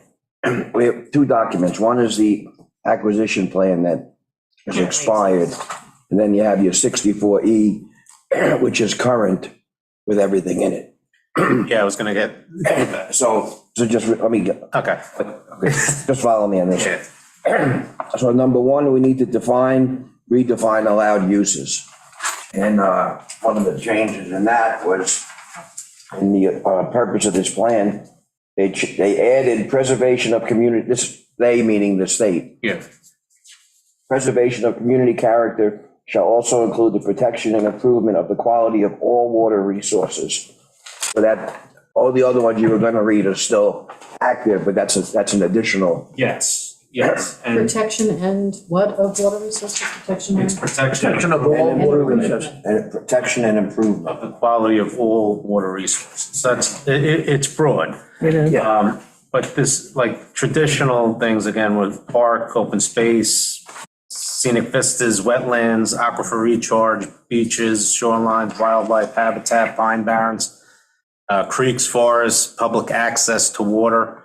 we have two documents. One is the acquisition plan that is expired, and then you have your 64E which is current with everything in it. Yeah, I was gonna get, So just, let me, okay. just follow me on this. Yeah. So number one, we need to redefine allowed uses. And one of the changes in that was, in the purpose of this plan, they added preservation of community, this, they meaning the state. Yeah. Preservation of community character shall also include the protection and improvement of the quality of all water resources. So that, all the other ones you were gonna read are still active, but that's an additional. Yes, yes. And Protection and what of water resources, protection it's and? protection of all water resources. And protection and improvement. of the quality of all water resources. That's, it's broad. It is. But this, like traditional things, again, with park, open space, scenic vistas, wetlands, aquifer recharge, beaches, shorelines, wildlife habitat, pine barrens, creeks, forests, public access to water,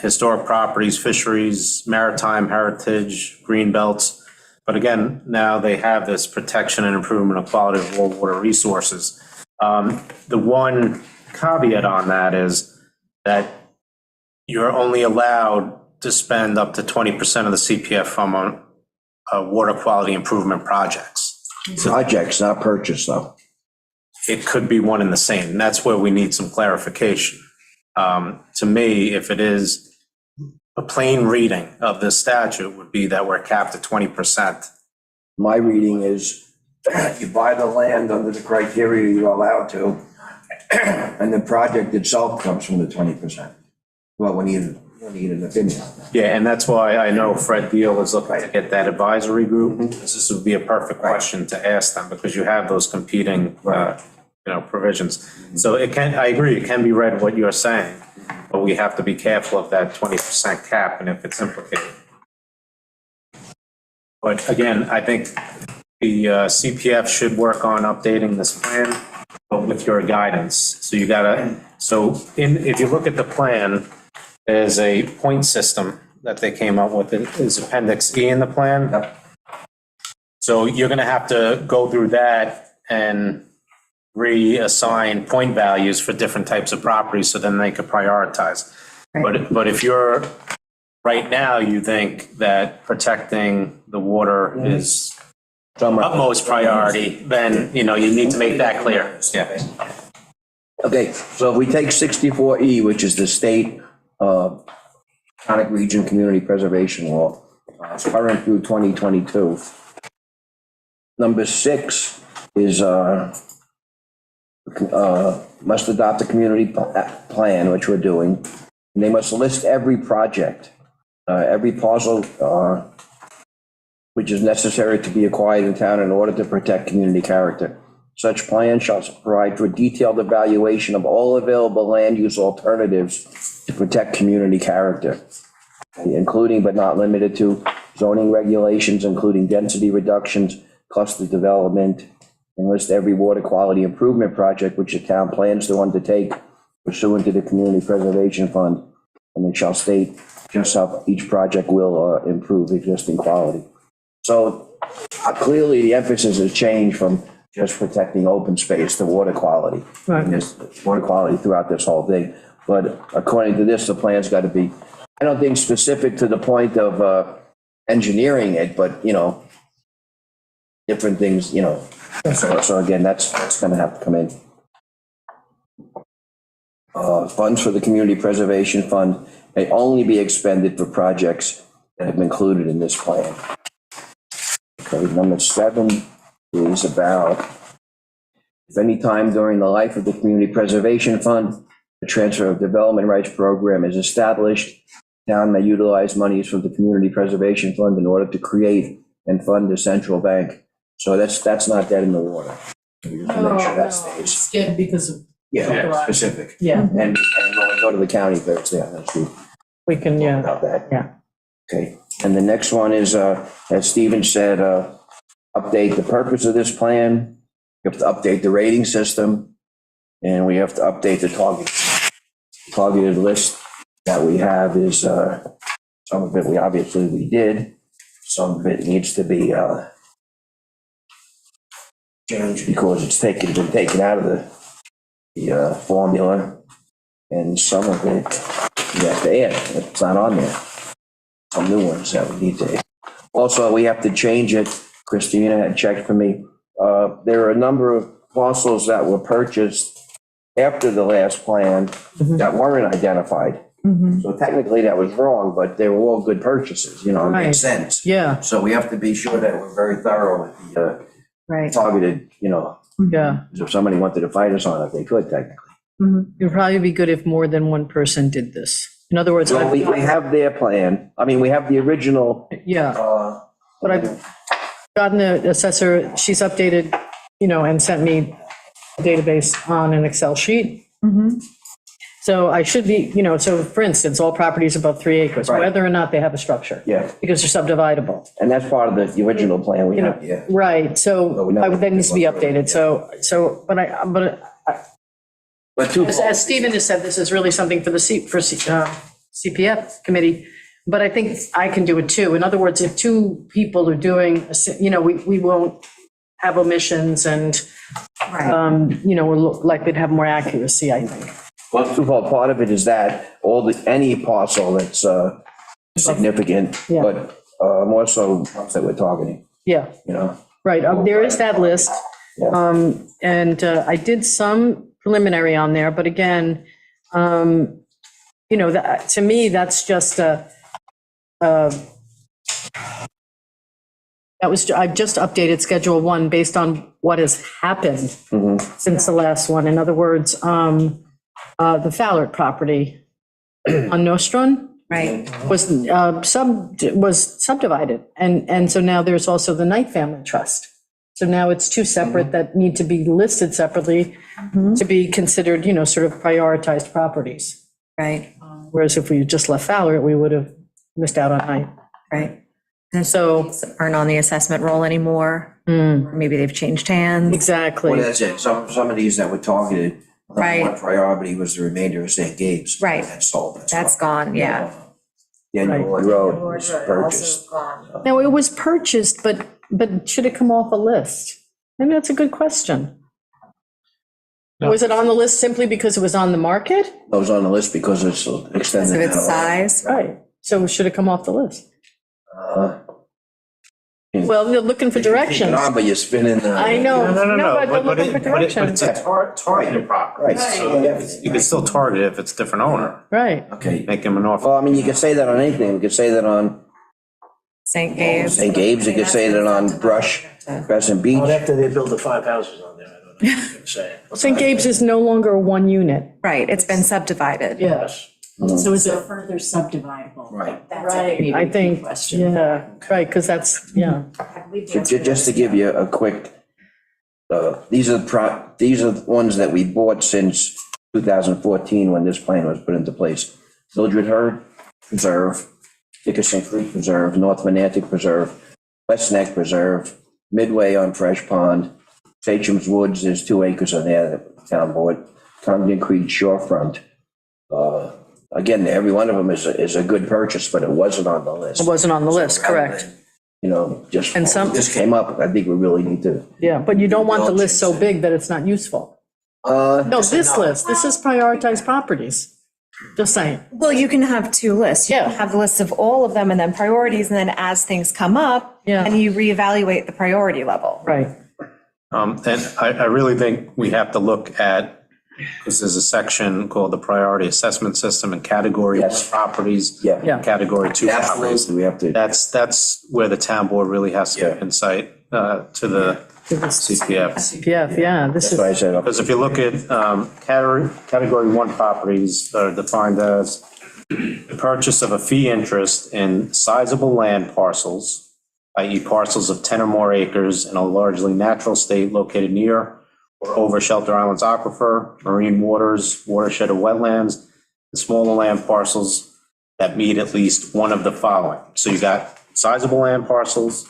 historic properties, fisheries, maritime heritage, green belts. But again, now they have this protection and improvement of quality of all water resources. The one caveat on that is that you're only allowed to spend up to 20% of the CPF from water quality improvement projects. Projects, not purchase, though. It could be one and the same, and that's where we need some clarification. To me, if it is a plain reading of this statute would be that we're capped at 20%. My reading is you buy the land under the criteria you're allowed to, and the project itself comes from the 20%. Well, we need an opinion on that. Yeah, and that's why I know Fred Deal is looking to get that advisory group. This would be a perfect question to ask them, because you have those competing, provisions. So it can, I agree, it can be read what you're saying, but we have to be careful of that 20% cap and if it's implicated. But again, I think the CPF should work on updating this plan, but with your guidance. So you gotta, if you look at the plan, there's a point system that they came up with. It is Appendix E in the plan. Yep. So you're gonna have to go through that and reassign point values for different types of properties, so then they could prioritize. But if you're, right now, you think that protecting the water is utmost priority, then, you need to make that clear. Yeah. Okay, so if we take 64E, which is the state Conic Region Community Preservation Law, current through 2022. Number 6 is must adopt a community plan, which we're doing. And they must list every project, every parcel which is necessary to be acquired in town in order to protect community character. Such plan shall provide for detailed evaluation of all available land use alternatives to protect community character, including but not limited to zoning regulations, including density reductions, cluster development, and list every water quality improvement project which the town plans to undertake pursuant to the Community Preservation Fund, and it shall state just how each project will improve existing quality. So clearly, the emphasis has changed from just protecting open space to water quality. Right. And there's water quality throughout this whole thing. But according to this, the plan's got to be, I don't think specific to the point of engineering it, but, different things, So again, that's going to have to come in. Funds for the Community Preservation Fund may only be expended for projects that have been included in this plan. Okay, number 7 is about, if any time during the life of the Community Preservation Fund, the transfer of development rights program is established, town may utilize monies from the Community Preservation Fund in order to create and fund a central bank. So that's not dead in the water. We just make sure that stays. Dead because of. Yeah, specific. Yeah, And when we go to the county folks, we can, yeah. about that. Yeah. Okay, and the next one is, as Stephen said, update the purpose of this plan. We have to update the rating system, and we have to update the targeted list that we have is, some of it we did. Some of it needs to be Change. because it's been taken out of the formula, and some of it you have to add, it's not on there. Some new ones that we need to add. Also, we have to change it, Christina had checked for me, there are a number of parcels that were purchased after the last plan that weren't identified. So technically that was wrong, but they were all good purchases, you know, it Right. makes sense. Yeah, So we have to be sure that we're very thorough with the Right. targeted, you know, yeah. if somebody wanted to fight us on it, they could technically. It would probably be good if more than one person did this. In other words, So we have their plan, I mean, we have the original, yeah, but I've gotten the assessor, she's updated, you know, and sent me a database on an Excel sheet. So I should be, you know, so for instance, all properties above 3 acres, Right. whether or not they have a structure. Yeah. Because they're subdividable. and that's part of the original plan we You know, have, yeah. right, so But we never- that needs to be updated, But two, as Stephen has said, this is really something for the CPF committee, but I think I can do it too. In other words, if two people are doing, you know, we won't have omissions and, you know, we're likely to have more accuracy, I think. well, twofold, part of it is that any parcel that's significant, Yeah. but more so ones that we're targeting, Yeah, you know? right, there is that list. Yeah. And I did some preliminary on there, but again, you know, to me, that's just I've just updated Schedule 1 based on what has happened since the last one. In other words, the Fallert property on Nostrand Right. was subdivided. And so now there's also the Knight Family Trust. So now it's two separate that need to be listed separately to be considered, you know, sort of prioritized properties. Right. Whereas if we just left Fallert, we would have missed out on Knight. Right. So, Aren't on the assessment roll anymore. Or maybe they've changed hands. exactly. Well, that's it, some of these that were targeted, Right. one priority was the remainder of St. Gabe's. Right. That's sold. That's gone, yeah. Daniel Lloyd Road was purchased. Now, it was purchased, but should it come off a list? Maybe that's a good question. Was it on the list simply because it was on the market? It was on the list because it's Because extended. of its out. size. Right. So should it come off the list? Uh, Well, they're looking for directions. But you're spinning. I know. No, but they're looking for but it's directions. a targeted property. Right. So you can still target it if it's a different owner, Right. Okay, make him an offer. well, I mean, you could say that on anything, you could say that on St. Gabe's. St. Gabe's, you could say that on Brush, Crescent Beach. Not after they build the 5 houses on there, I don't know what I'm gonna say. St. Gabe's is no longer one unit. Right, it's been subdivided. Yes. So is it further subdividable? Right. That's maybe I the think, question. yeah, right, because that's, yeah. Just to give you a quick, these are the ones that we bought since 2014 when this plan was put into place. Mildred Hurd Preserve, Dickerson Creek Preserve, North Monantic Preserve, West Neck Preserve, Midway on Fresh Pond, Sachem's Woods, there's 2 acres on there that the town bought, Congdon Creek Shorefront. Again, every one of them is a good purchase, but it wasn't on the list. It wasn't on the list, correct. You know, just, And some- this came up, I think we really need to. Yeah, but you don't want the list so big that it's not useful. No, this list, this is prioritized properties. Just saying. Well, you can have two lists. You can Yeah. have the list of all of them and then priorities, and then as things come up, Yeah. and you reevaluate the priority level. Right. And I really think we have to look at, because there's a section called the priority assessment system and category 1 Yes. properties. Yeah. Yeah. Category 2 properties. Absolutely, we have to. That's where the town board really has to give Yeah. insight to the CPF. CPF, yeah, this That's is, why I said, Because if you look at category 1 properties that are defined as the purchase of a fee interest in sizable land parcels, i.e. parcels of 10 or more acres in a largely natural state located near or over Shelter Island's aquifer, marine waters, watershed or wetlands, and smaller land parcels that meet at least one of the following. So you got sizable land parcels,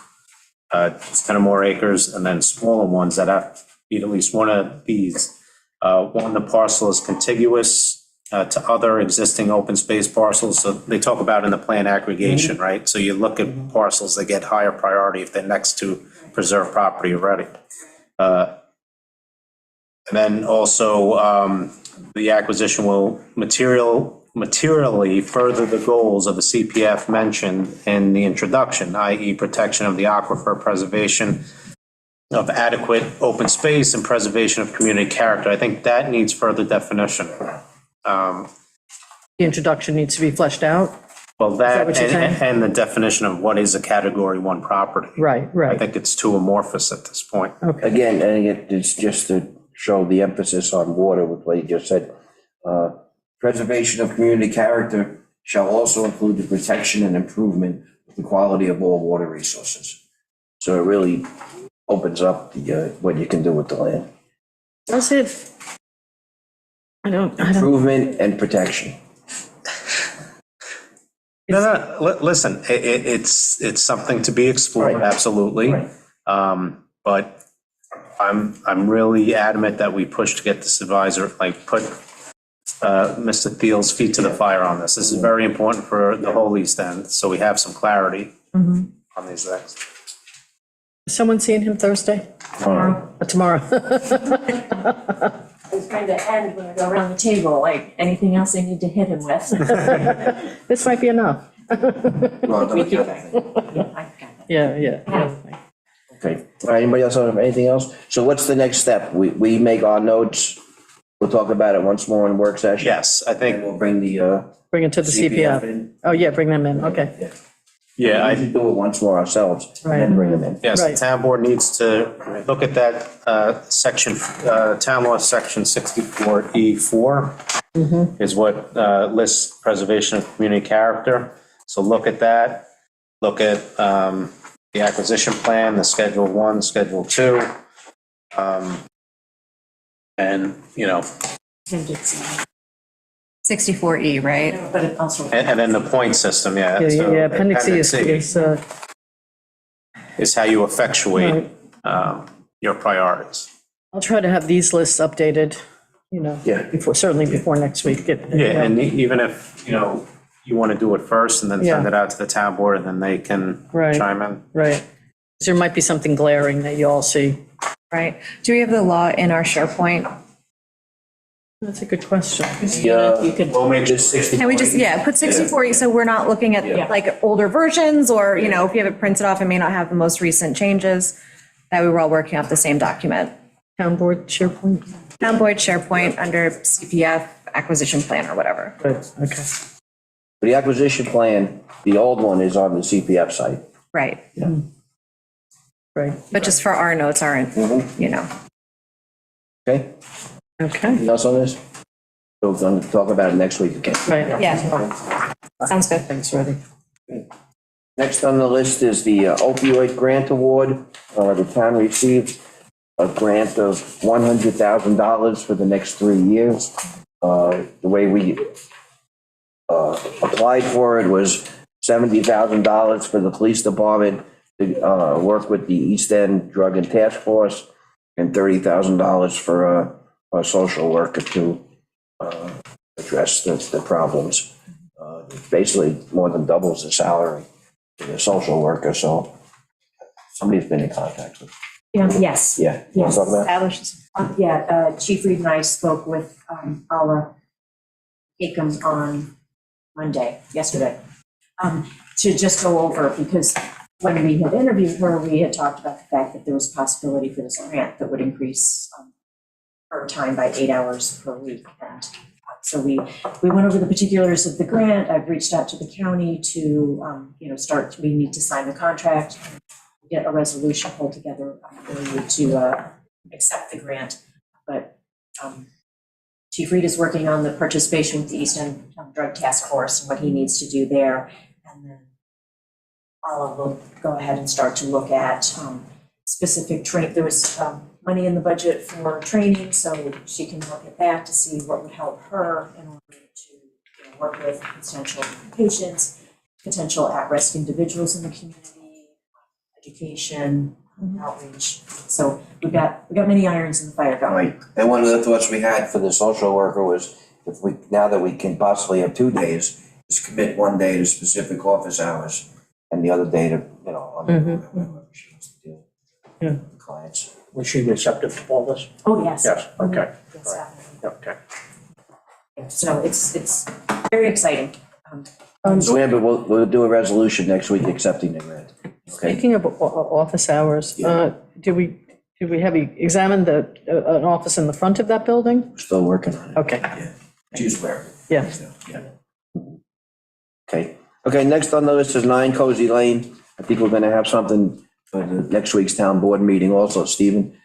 10 or more acres, and then smaller ones that have to meet at least one of these. One, the parcel is contiguous to other existing open space parcels. So they talk about in the plan aggregation, right? So you look at parcels that get higher priority if they're next to preserved property already. And then also, the acquisition will materially further the goals of the CPF mentioned in the introduction, i.e. protection of the aquifer, preservation of adequate open space, and preservation of community character. I think that needs further definition. The introduction needs to be fleshed out. Well, that what you're saying? and the definition of what is a Category 1 property. Right, I right. think it's too amorphous at this point. Okay. Again, and it's just to show the emphasis on water with what you just said. Preservation of community character shall also include the protection and improvement of the quality of all water resources. So it really opens up the, what you can do with the land. Does it? I don't. Improvement and protection. No, listen, it's something to be explored, Right. absolutely. Right. But I'm really adamant that we push to get this advisor, like, put Mr. Thiel's feet to the fire on this. This is very important for the whole East End, so we have some clarity on these things. Someone seeing him Thursday? Tomorrow. I was trying to end when I go around the table, like, anything else I need to hit him with? This might be enough. Well, We keep going. Yeah, I got it. Yeah. Okay, all right, anybody else have anything else? So what's the next step? We make our notes, we'll talk about it once more in work session? Yes, I And think, we'll bring the Bring it to the CPF CPF. in? Oh, yeah, bring them in, okay. yeah, I I, should do it once more ourselves and then bring them in. yes, the Right. town board needs to look at that section, town law section 64E4 is what lists preservation of community character. So look at that, look at the acquisition plan, the Schedule 1, Schedule 2. And, you know, Appendix, 64E, right? but it also. and then the point system, yeah. Yeah, So yeah, Appendix E Appendix is how you effectuate your priorities. I'll try to have these lists updated, Yeah. before, certainly before next week. Yeah, and even if, you want to do it first and then send Yeah. it out to the town board and then they can Right. chime in. Right. 'Cause there might be something glaring that you all see. Right. Do we have the law in our SharePoint? That's a good question. You could, We'll make Just 60. Can we just, put 64E so we're not looking at like older versions or, if you have it printed off, it may not have the most recent changes. That we were all working off the same document. Town board SharePoint? Town Boyd SharePoint under CPF acquisition plan or whatever. Good, okay. The acquisition plan, the old one is on the CPF site. Right. Great, But just for our notes aren't, Okay, okay. anything else on this? We're going to talk about it next week again. Right. Yeah. Sounds good. Thanks, Reddy. Next on the list is the opioid grant award. The town received a grant of $100,000 for the next 3 years. The way we applied for it was $70,000 for the police department to work with the East End Drug and Task Force, and $30,000 for a social worker to address the problems. Basically, more than doubles the salary for the social worker, so somebody's been in contact with. yes. Yeah, you want to talk about it? Yeah, Chief Reed and I spoke with Paula Akam on yesterday, to just go over, because when we had interviewed her, we had talked about the fact that there was a possibility for this grant that would increase her time by 8 hours per week. And so we went over the particulars of the grant. I've reached out to the county to, we need to sign the contract, get a resolution pulled together for you to accept the grant. But Chief Reed is working on the participation with the East End Drug Task Force and what he needs to do there. And then Paula will go ahead and start to look at specific there was money in the budget for training, so she can look at that to see what would help her in order to work with potential patients, potential at-risk individuals in the community, education, outreach. So we've got many irons in the fire going. Right, and one of the thoughts we had for the social worker was, now that we can possibly have 2 days, is commit 1 day to specific office hours and the other day to, on whatever she wants to do. Yeah. Clients. Was she receptive to all this? Oh, yes. Yes, okay, Yes, definitely. okay. Yeah, so it's very exciting. So Amber, we'll do a resolution next week accepting the grant. Okay, Speaking of office hours, did we have you examine an office in the front of that building? we're still working on it. Okay, She's aware. yeah. Okay, next on the list is 9 Cozy Lane. I think we're gonna have something for the next week's town board meeting also, Stephen.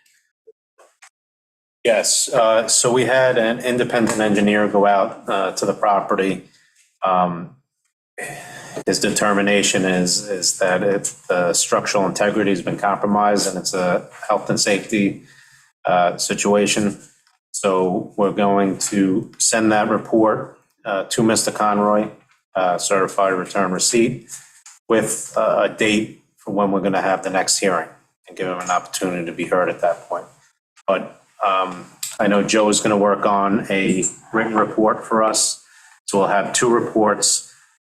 Yes, so we had an independent engineer go out to the property. His determination is that the structural integrity has been compromised and it's a health and safety situation. So we're going to send that report to Mr. Conroy, certified return receipt, with a date for when we're going to have the next hearing and give him an opportunity to be heard at that point. But I know Joe is going to work on a written report for us. So we'll have 2 reports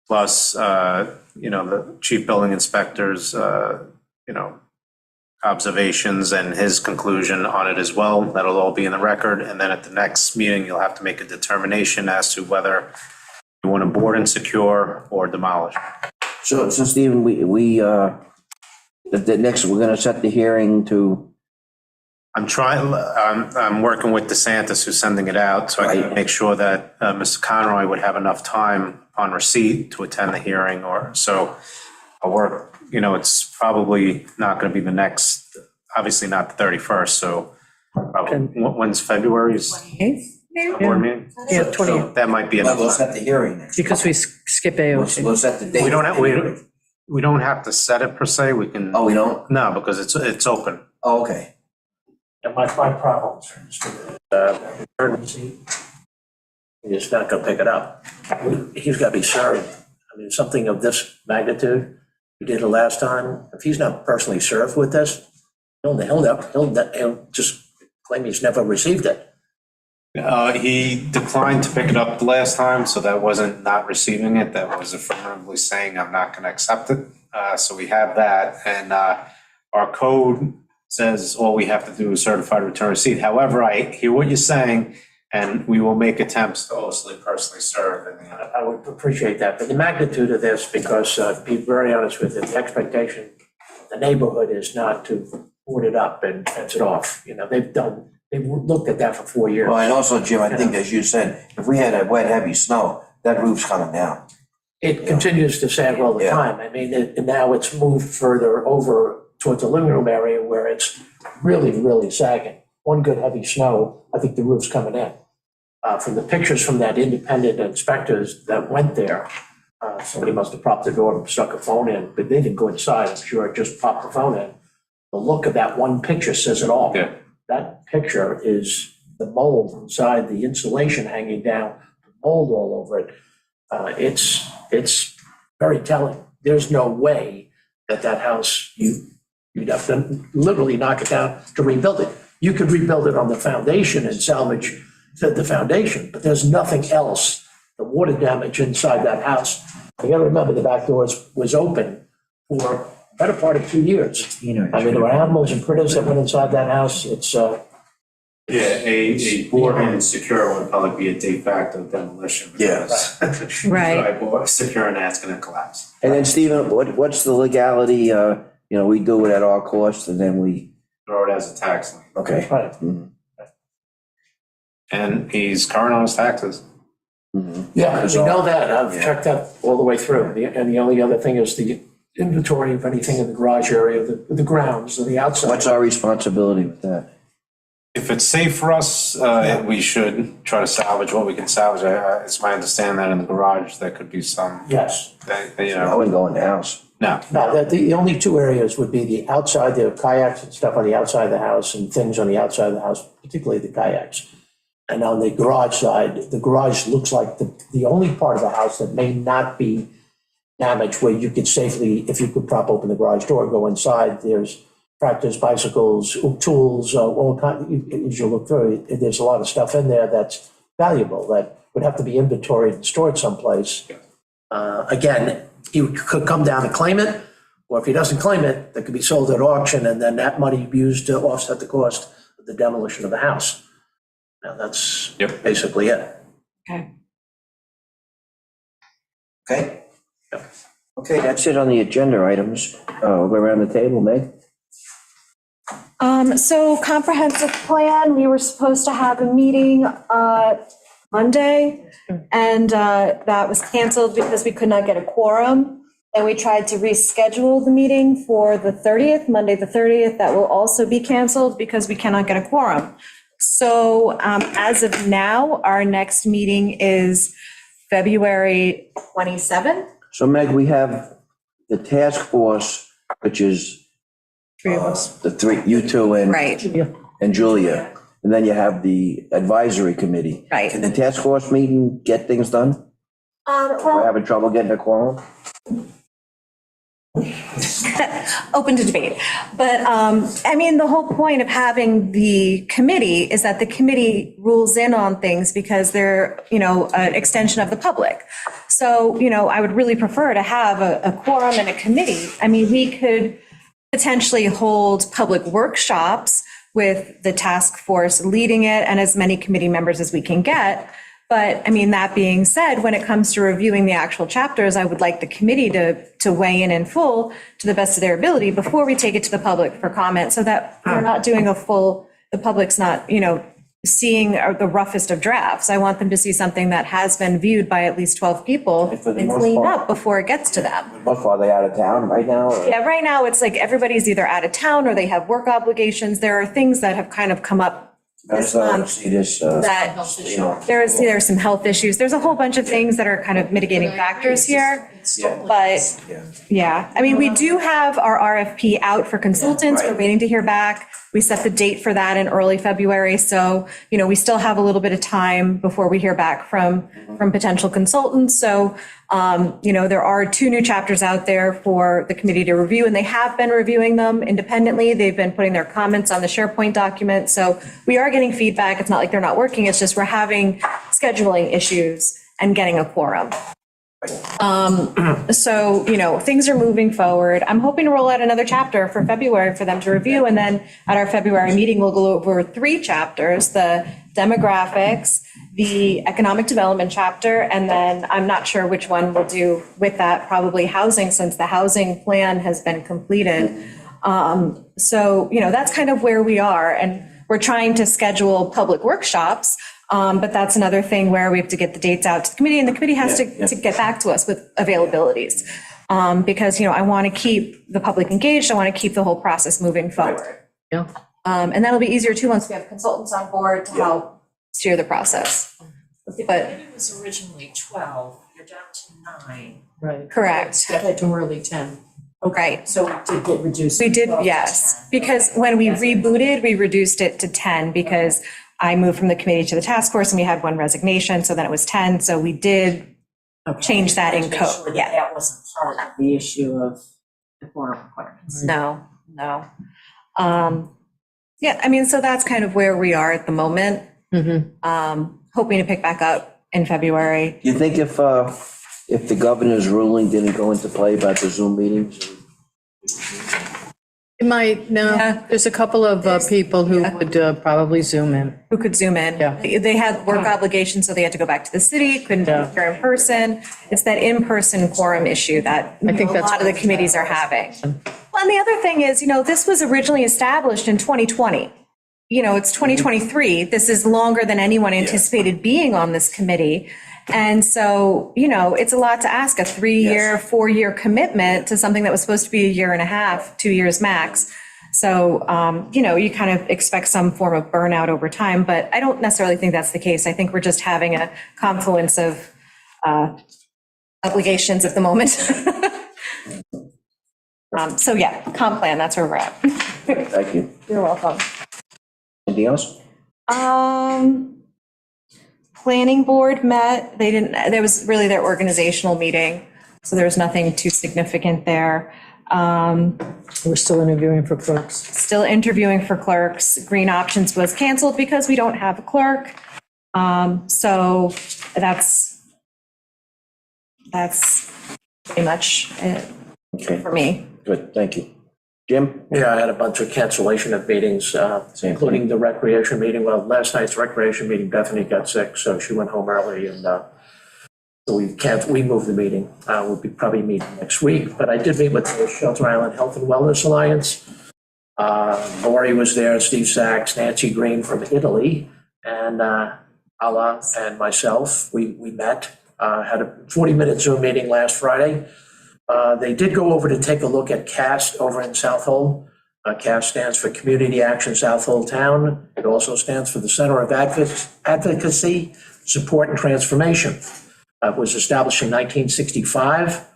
plus, the chief building inspector's, observations and his conclusion on it as well. That'll all be in the record. And then at the next meeting, you'll have to make a determination as to whether you want to board and secure or demolish. So Stephen, the next, we're gonna set the hearing to, I'm working with DeSantis, who's sending it out, so I can Right. make sure that Mr. Conroy would have enough time on receipt to attend the hearing, or so I'll work, it's probably not going to be the next, obviously not the 31st, so probably, when's February's board meeting? Yeah, So 20th. that might be enough we'll time. set the hearing next. Because we skip We'll AOC. set the date. We don't have to set it per se, we can, Oh, we don't? no, because it's open. Oh, okay. And my problem is, emergency, he's just not gonna pick it up. He's gotta be served. I mean, something of this magnitude, we did it last time, if he's not personally served with this, he'll just claim he's never received it. He declined to pick it up the last time, so that wasn't not receiving it, that was affirmatively saying, I'm not gonna accept it. So we have that, and our code says all we have to do is certified return receipt. However, I hear what you're saying, and we will make attempts to also personally serve. I would appreciate that, but the magnitude of this, because to be very honest with you, the expectation of the neighborhood is not to board it up and fence it off. They've looked at that for 4 years. Well, and also, Jim, I think, as you said, if we had a wet, heavy snow, that roof's coming down. It continues to sag all the Yeah. time. I mean, now it's moved further over towards the living room area where it's really, really sagging. One good heavy snow, I think the roof's coming in. From the pictures from that independent inspectors that went there, somebody must have propped the door and stuck a phone in, but they didn't go inside, I'm sure, just popped the phone in. The look of that one picture says it all. Yeah. That picture is the mold inside the insulation hanging down, mold all over it. It's very telling. There's no way that house, you'd have to literally knock it down to rebuild it. You could rebuild it on the foundation and salvage the foundation, but there's nothing else. The water damage inside that house, you gotta remember the back door was open for the better part of 2 years. I mean, there were animals and critters that went inside that house. It's, Yeah, a board and secure would probably be a de facto demolition. Yes. Right. Secure and that's gonna collapse. And then, Stephen, what's the legality, we do it at our cost and then we, Throw it as a tax lien. okay. right. And he's current on his taxes. Yeah, we know that. I've Yeah. checked that all the way through. And the only other thing is the inventory of anything in the garage area, the grounds and the outside. What's our responsibility with that? If it's safe for us, we should try to salvage what we can salvage. It's my understanding that in the garage, there could be some, Yes. I wouldn't go in the house. no. No, the only 2 areas would be the outside, the kayaks and stuff on the outside of the house and things on the outside of the house, particularly the kayaks. And on the garage side, the garage looks like the only part of the house that may not be damaged where you could safely, if you could prop open the garage door, go inside, there's tractors, bicycles, tools, all kind, as you look through, there's a lot of stuff in there that's valuable that would have to be inventoried and stored someplace. Again, you could come down and claim it, Or if he doesn't claim it, that could be sold at auction and then that money used to offset the cost of the demolition of the house. Now, that's Yep. basically it. Okay. Okay? Okay, that's it on the agenda items. We'll go around the table, Meg. So comprehensive plan, we were supposed to have a meeting Monday, and that was canceled because we could not get a quorum. And we tried to reschedule the meeting for the 30th, Monday, the 30th. That will also be canceled because we cannot get a quorum. So as of now, our next meeting is February 27th. So Meg, we have the task force, which is Three of us. the three, you two and. Right, And Julia. And then you have the advisory committee. Right. Can the task force meeting get things done? We're having trouble getting a quorum? open to debate. But, I mean, the whole point of having the committee is that the committee rules in on things because they're, an extension of the public. So, I would really prefer to have a quorum and a committee. I mean, we could potentially hold public workshops with the task force leading it and as many committee members as we can get. But I mean, that being said, when it comes to reviewing the actual chapters, I would like the committee to weigh in full to the best of their ability before we take it to the public for comment, so that we're not doing the public's not, seeing the roughest of drafts. I want them to see something that has been viewed by at least 12 people And for the and most cleaned part- up before it gets to them. How far are they out of town right now? or- Yeah, right now, it's like everybody's either out of town or they have work obligations. There are things that have kind of come up I this just don't month see this, that you know. there's some health issues. There's a whole bunch of things that are kind of mitigating factors here. But, yeah, I mean, we do have our RFP out for consultants. We're waiting to hear back. We set the date for that in early February. So, we still have a little bit of time before we hear back from potential consultants. So, there are 2 new chapters out there for the committee to review, and they have been reviewing them independently. They've been putting their comments on the SharePoint document. So we are getting feedback. It's not like they're not working. It's just we're having scheduling issues and getting a quorum. So, things are moving forward. I'm hoping to roll out another chapter for February for them to review. And then at our February meeting, we'll go over 3 chapters, the demographics, the economic development chapter, and then I'm not sure which one we'll do with that, probably housing, since the housing plan has been completed. So, that's kind of where we are. And we're trying to schedule public workshops. But that's another thing where we have to get the dates out to the committee, and the committee has to get back to us with availabilities. Because, I want to keep the public engaged. I want to keep the whole process moving forward. Yeah. And that'll be easier too, once we have consultants on board to help steer the process. But, It was originally 12, you're down to 9. Right. correct, Statutorily 10. right. So it did get reduced. We did, 12 to yes, 10. because when we rebooted, we reduced it to 10 because I moved from the committee to the task force and we had 1 resignation, so then it was 10. So we did change that in Make code, sure that yeah. That wasn't part of the issue of the quorum requirements. No. Yeah, I mean, so that's kind of where we are at the moment. Hoping to pick back up in February. You think if the governor's ruling didn't go into play about the Zoom meetings? It might, no, Yeah. there's a couple of people who would probably Zoom in. Who could Zoom in? Yeah. They had work obligations, so they had to go back to the city, couldn't be Yeah. here in person. It's that in-person quorum issue that I think a that's lot of the committees are having. Well, and the other thing is, this was originally established in 2020. It's 2023. This is longer than anyone anticipated being on this committee. And so, it's a lot to ask, a 3-year, 4-year commitment to something that was supposed to be a year and a half, 2 years max. So, you kind of expect some form of burnout over time, but I don't necessarily think that's the case. I think we're just having a confluence of obligations at the moment. So yeah, comp plan, that's where we're at. Thank you. You're welcome. Anything else? Planning board met, there was really their organizational meeting, so there was nothing too significant there. We're still interviewing for clerks. Still interviewing for clerks. Green Options was canceled because we don't have a clerk. So that's pretty much it Okay. for me. Good, thank you. Jim? Yeah, I had a bunch of cancellation of meetings, including the recreation meeting. Well, last night's recreation meeting, Bethany got sick, so she went home early and so we moved the meeting. We'll be probably meeting next week, but I did meet with the Shelter Island Health and Wellness Alliance. Lori was there, Steve Sachs, Nancy Green from Italy, and Ala and myself, we met, had a 40-minute Zoom meeting last Friday. They did go over to take a look at CAST over in Southold. CAST stands for Community Action Southold Town. It also stands for the Center of Advocacy, Support and Transformation. It was established in 1965.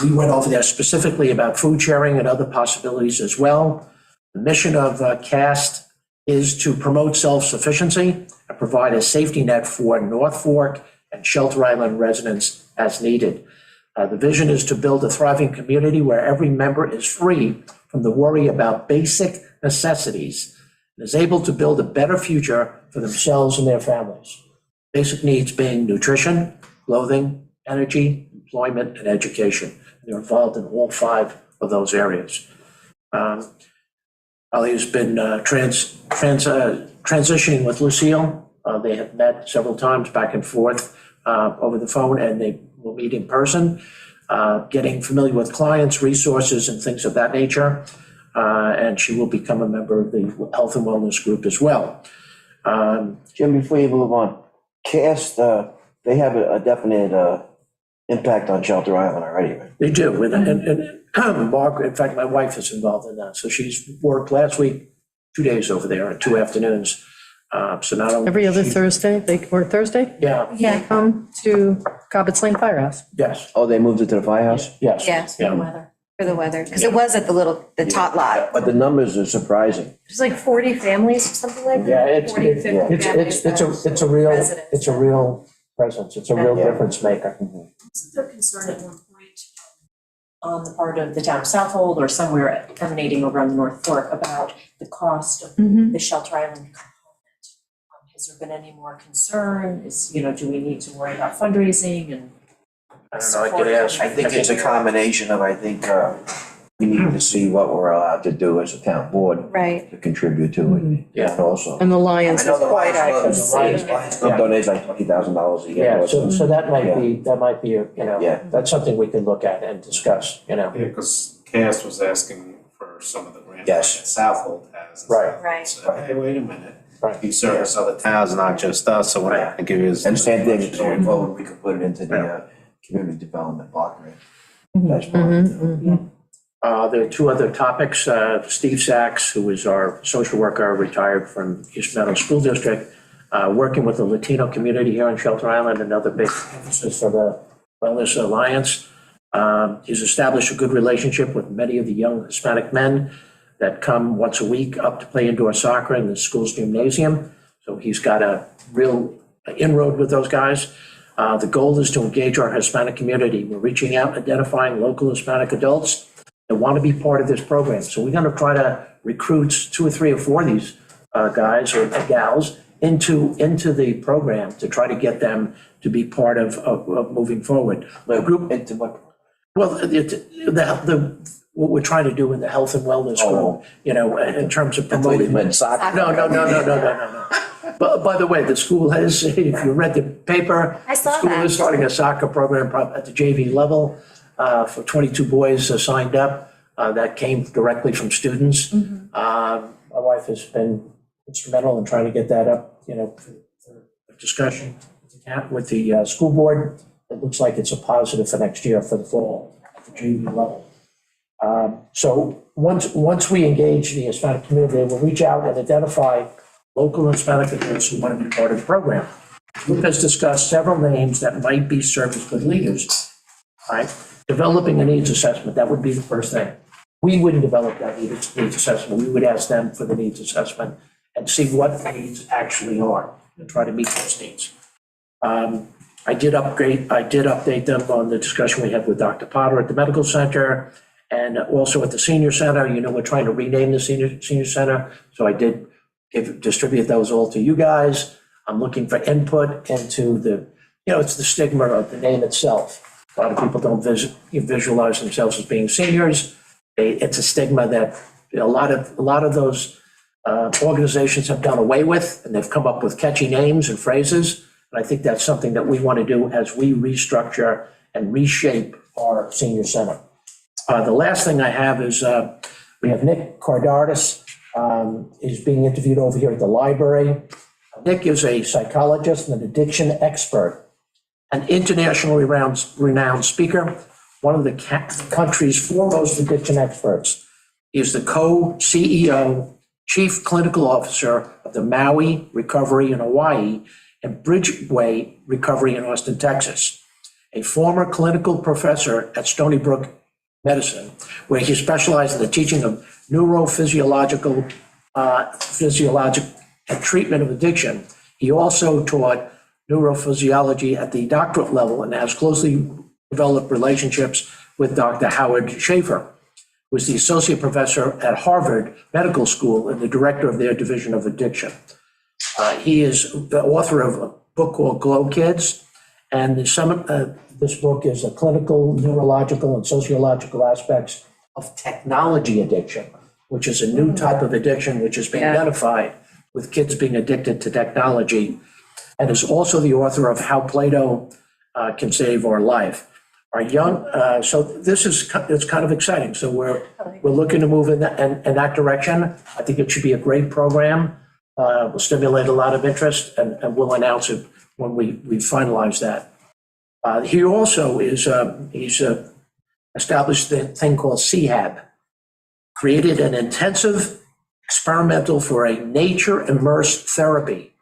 We went over there specifically about food sharing and other possibilities as well. The mission of CAST is to promote self-sufficiency and provide a safety net for North Fork and Shelter Island residents as needed. The vision is to build a thriving community where every member is free from the worry about basic necessities and is able to build a better future for themselves and their families. Basic needs being nutrition, clothing, energy, employment, and education. They're involved in all 5 of those areas. Ali has been transitioning with Lucille. They have met several times back and forth over the phone, and they will meet in person, getting familiar with clients, resources, and things of that nature. And she will become a member of the Health and Wellness Group as well. Jim, before you move on, CAST, they have a definite impact on Shelter Island already, right? They do, and Mark, in fact, my wife is involved in that. So she's worked last week, 2 days over there and 2 afternoons. So not only. Every other Thursday, they work Thursday? Yeah, Yeah, come to Cobbitts Lane Firehouse. yes, Oh, they moved it to the firehouse? yes. Yes, Yeah. for the weather, because it was at the top lot. But the numbers are surprising. There's like 40 families or something like Yeah, that. it's, 40, 50 families it's a real, residents. it's a real presence. It's a real Yeah. difference maker. Wasn't there concern at one point on the part of the town of Southold or somewhere emanating over on the North Fork about the cost of the Shelter Island component? Has there been any more concern? Do we need to worry about fundraising and? I don't know, I could ask. I think it's a combination of, we need to see what we're allowed to do as a town board Right. to contribute to it. Yeah. And also. And the Lions. I know the quite Lions Club donates like $20,000 a year. Yeah, so that might be, Yeah. that's something we could look at and discuss, Yeah, because CAST was asking for some of the grants Yes. that Southold has. Right. Right. So, hey, wait a minute. Right. You service other towns, not just us, so we're not gonna give you. And same thing, going forward, we could put it into the community development block grant. That's fine. There are 2 other topics. Steve Sachs, who is our social worker, retired from East Meadow School District, working with the Latino community here on Shelter Island, another big emphasis for the Wellness Alliance. He's established a good relationship with many of the young Hispanic men that come once a week up to play indoor soccer in the school's gymnasium. So he's got a real inroad with those guys. The goal is to engage our Hispanic community. We're reaching out, identifying local Hispanic adults that want to be part of this program. So we're going to try to recruit 2 or 3 or 4 of these guys or gals into the program to try to get them to be part of moving forward. The group, Into what? well, what we're trying to do in the health and wellness group, in terms of promoting. Soccer? No. But by the way, the school has, if you read the paper. I saw The school that. is starting a soccer program at the JV level for 22 boys signed up. That came directly from students. My wife has been instrumental in trying to get that up, for discussion with the school board. It looks like it's a positive for next year for the fall at the JV level. So once we engage the Hispanic community, we'll reach out and identify local Hispanic adults who want to be part of the program. The group has discussed several names that might be served as good leaders. Right? Developing a needs assessment, that would be the first thing. We wouldn't develop that needs assessment. We would ask them for the needs assessment and see what the needs actually are and try to meet those needs. I did update them on the discussion we had with Dr. Potter at the medical center and also at the senior center. We're trying to rename the senior center. So I did distribute those all to you guys. I'm looking for input into it's the stigma of the name itself. A lot of people don't visualize themselves as being seniors. It's a stigma that a lot of those organizations have done away with, and they've come up with catchy names and phrases. And I think that's something that we want to do as we restructure and reshape our senior center. The last thing I have is we have Nick Cardardis is being interviewed over here at the library. Nick is a psychologist and an addiction expert, an internationally renowned speaker, one of the country's foremost addiction experts. He is the co-CEO, Chief Clinical Officer of the Maui Recovery in Hawaii and Bridgeway Recovery in Austin, Texas. A former clinical professor at Stony Brook Medicine, where he specialized in the teaching of neurophysiological and treatment of addiction. He also taught neurophysiology at the doctorate level and has closely developed relationships with Dr. Howard Schaefer, who is the associate professor at Harvard Medical School and the director of their division of addiction. He is the author of a book called Glow Kids, and this book is a clinical, neurological, and sociological aspects of technology addiction, which is a new type of addiction which has been identified with kids being addicted to technology, and is also the author of How Play-Doh Can Save Our Life. Our young, so this is, it's kind of exciting. So we're looking to move in that direction. I think it should be a great program. Will stimulate a lot of interest, and we'll announce it when we finalize that. He also is, he's established the thing called CHAB, created an intensive experimental for a nature immersed therapy.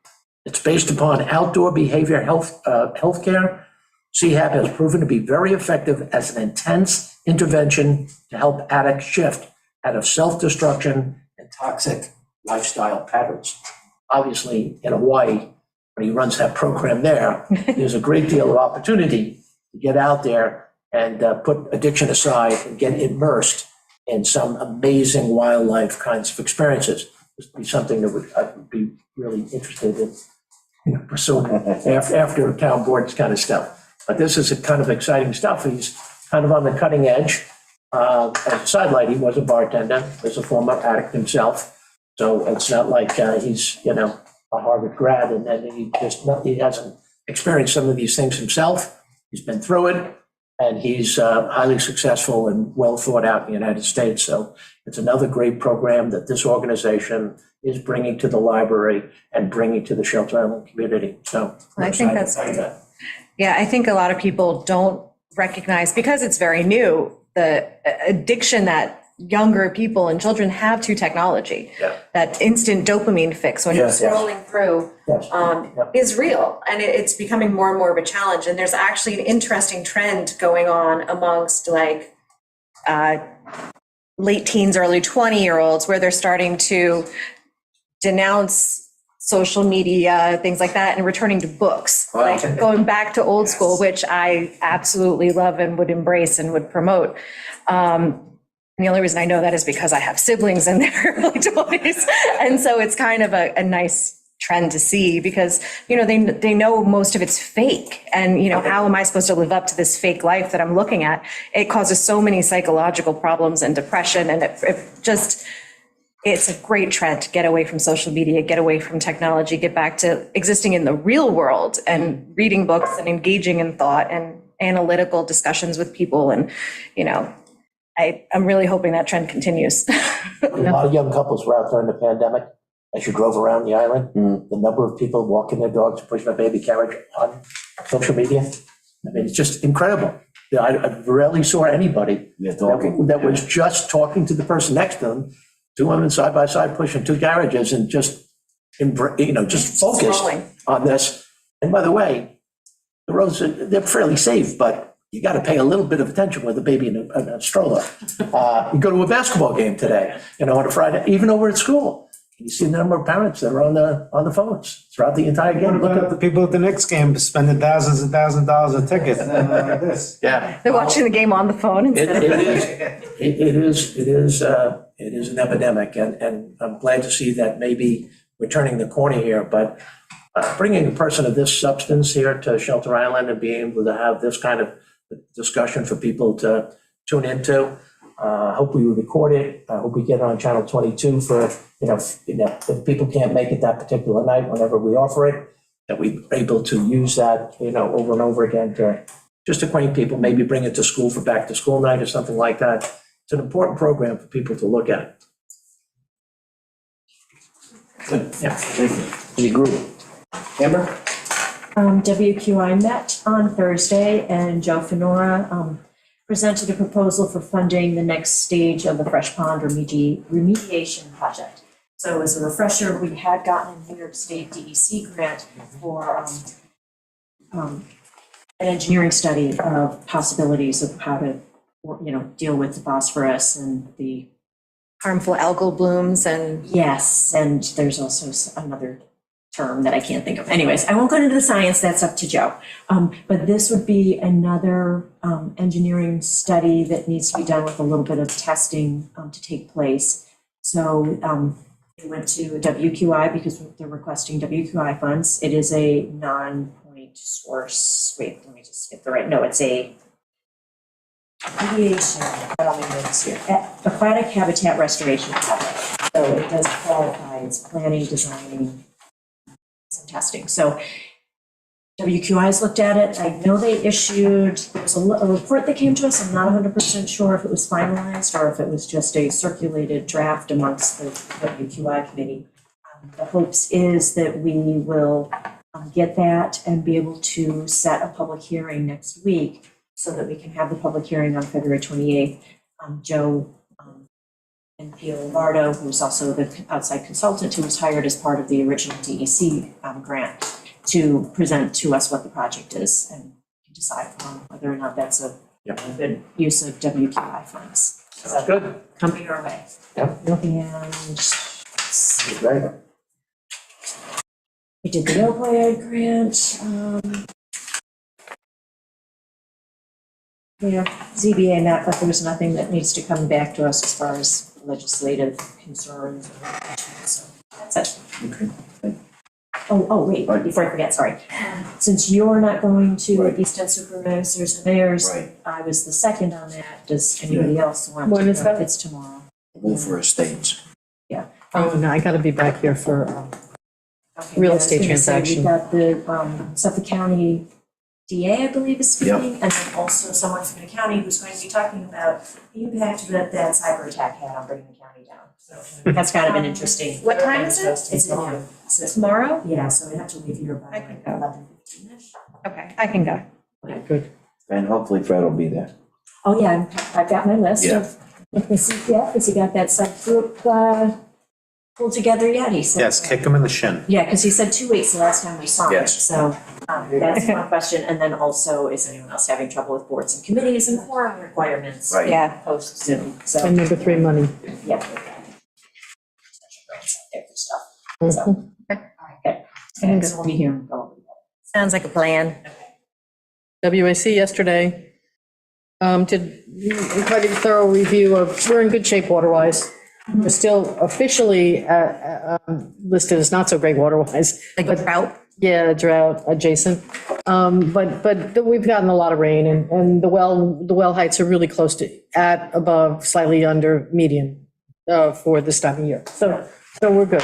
It's based upon outdoor behavior healthcare. CHAB has proven to be very effective as an intense intervention to help addicts shift out of self-destruction and toxic lifestyle patterns. Obviously, in Hawaii, when he runs that program there, there's a great deal of opportunity to get out there and put addiction aside and get immersed in some amazing wildlife kinds of experiences. This would be something that I would be really interested in pursuing after town boards kind of stuff. But this is a kind of exciting stuff. He's kind of on the cutting edge. As a sidelight, he was a bartender, was a former addict himself. So it's not like he's, a Harvard grad and then he hasn't experienced some of these things himself. He's been through it, and he's highly successful and well thought out in the United States. So it's another great program that this organization is bringing to the library and bringing to the Shelter Island community. So I think that's, yeah, I think a lot of people don't recognize, because it's very new, the addiction that younger people and children have to technology. Yeah. That instant dopamine fix when you're scrolling through is real, and it's becoming more and more of a challenge. And there's actually an interesting trend going on amongst late teens, early 20-year-olds, where they're starting to denounce social media, things like that, and returning to books, like going back to old school, which I absolutely love and would embrace and would promote. And the only reason I know that is because I have siblings in their early 20s. And so it's kind of a nice trend to see, because, they know most of it's fake. And, how am I supposed to live up to this fake life that I'm looking at? It causes so many psychological problems and depression. And it's a great trend to get away from social media, get away from technology, get back to existing in the real world and reading books and engaging in thought and analytical discussions with people. And, I'm really hoping that trend continues. A lot of young couples were out during the pandemic. As you drove around the island, the number of people walking their dogs and pushing a baby carriage on social media, I mean, it's just incredible. I rarely saw anybody that was just talking to the person next to them, two women side by side pushing two carriages and just focused on this. And by the way, the roads, they're fairly safe, but you got to pay a little bit of attention with a baby in a stroller. You go to a basketball game today, on a Friday, even over at school. You see the number of parents that are on the phones throughout the entire game. Look at the people at the Knicks game spending thousands and thousands of dollars a ticket. Like this. Yeah. They're watching the game on the phone instead of. It is an epidemic, and I'm glad to see that maybe we're turning the corner here, but bringing a person of this substance here to Shelter Island and being able to have this kind of discussion for people to tune into. Hope we record it. I hope we get it on Channel 22 for, if people can't make it that particular night, whenever we offer it, that we're able to use that, over and over again to just acquaint people, maybe bring it to school for back to school night or something like that. It's an important program for people to look at. Good. Yeah. Thank you. Any group? Amber? WQI met on Thursday, and Joe Fenora presented a proposal for funding the next stage of the Fresh Pond remediation project. So as a refresher, we had gotten a New York State DEC grant for an engineering study of possibilities of how to, deal with the phosphorus and the. Harmful algal blooms and. Yes, and there's also another term that I can't think of. Anyways, I won't go into the science, that's up to Joe. But this would be another engineering study that needs to be done with a little bit of testing to take place. So we went to WQI because they're requesting WQI funds. It is a non-point source, wait, let me just get the right, no, it's a aquatic habitat restoration project. So it does qualify, it's planning, designing, some testing. So WQI's looked at it. I know they issued, there was a report that came to us. I'm not 100% sure if it was finalized or if it was just a circulated draft amongst the WQI committee. The hopes is that we will get that and be able to set a public hearing next week so that we can have the public hearing on February 28th. Joe and Pio Lombardo, who's also the outside consultant who was hired as part of the original DEC grant, to present to us what the project is and decide on whether or not that's a good use of WQI funds. Sounds good. Coming our way. Yep. And let's see, Right. we did the opioid grant. ZBA met, but there was nothing that needs to come back to us as far as legislative concerns or questions, so that's it. Okay. Wait, before I forget, sorry. Since you're not going to Right. East End Supervisors and Mayors, Right. I was the second on that. Does anybody else want to? When is that? It's tomorrow. Move for estates. Oh, no, I gotta be back here for, Okay, Real yeah, I was estate gonna say, transaction. We've got the Suffolk County DA, I believe, is speaking, and then also someone from the county who's going to be talking about the impact that cyber attack had on bringing the county down. So that's kind of an interesting. What time is it? It's in noon. So Tomorrow? yeah, so we have to leave here by I can go. 11:15-ish. Okay, I can go. good. And hopefully Fred will be there. Oh, yeah, I've got my list Yeah. of CPF, has he got that subgroup pulled together yet? He said. Yes, kick him in the shin. Yeah, because he said 2 weeks the last time we saw him, Yes. so that's one question. And then also, is anyone else having trouble with boards and committees and quorum requirements? Right. Yeah. Post Zoom, so, And number 3, money. yeah. Special grants out there for stuff, so. All right, good. Okay, so we'll be here and go over that. Sounds like a plan. WAC yesterday did quite a thorough review of, we're in good shape water-wise. We're still officially listed as not so great water-wise. Like but- drought? Yeah, drought adjacent. But we've gotten a lot of rain and the well heights are really close to, at, above, slightly under median for this time of year. So we're good.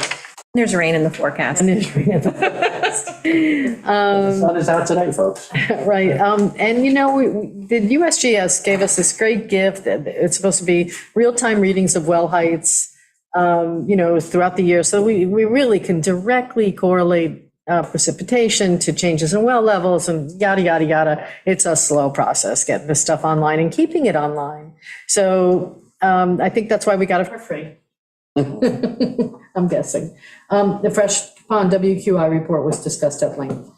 There's rain in the forecast. And there's rain in the forecast. The sun is out today, folks. Right, and the USGS gave us this great gift, that it's supposed to be real-time readings of well heights, throughout the year, so we really can directly correlate precipitation to changes in well levels and yada, yada, yada. It's a slow process getting this stuff online and keeping it online. So I think that's why we got it for free. I'm guessing. The Fresh Pond WQI report was discussed at length,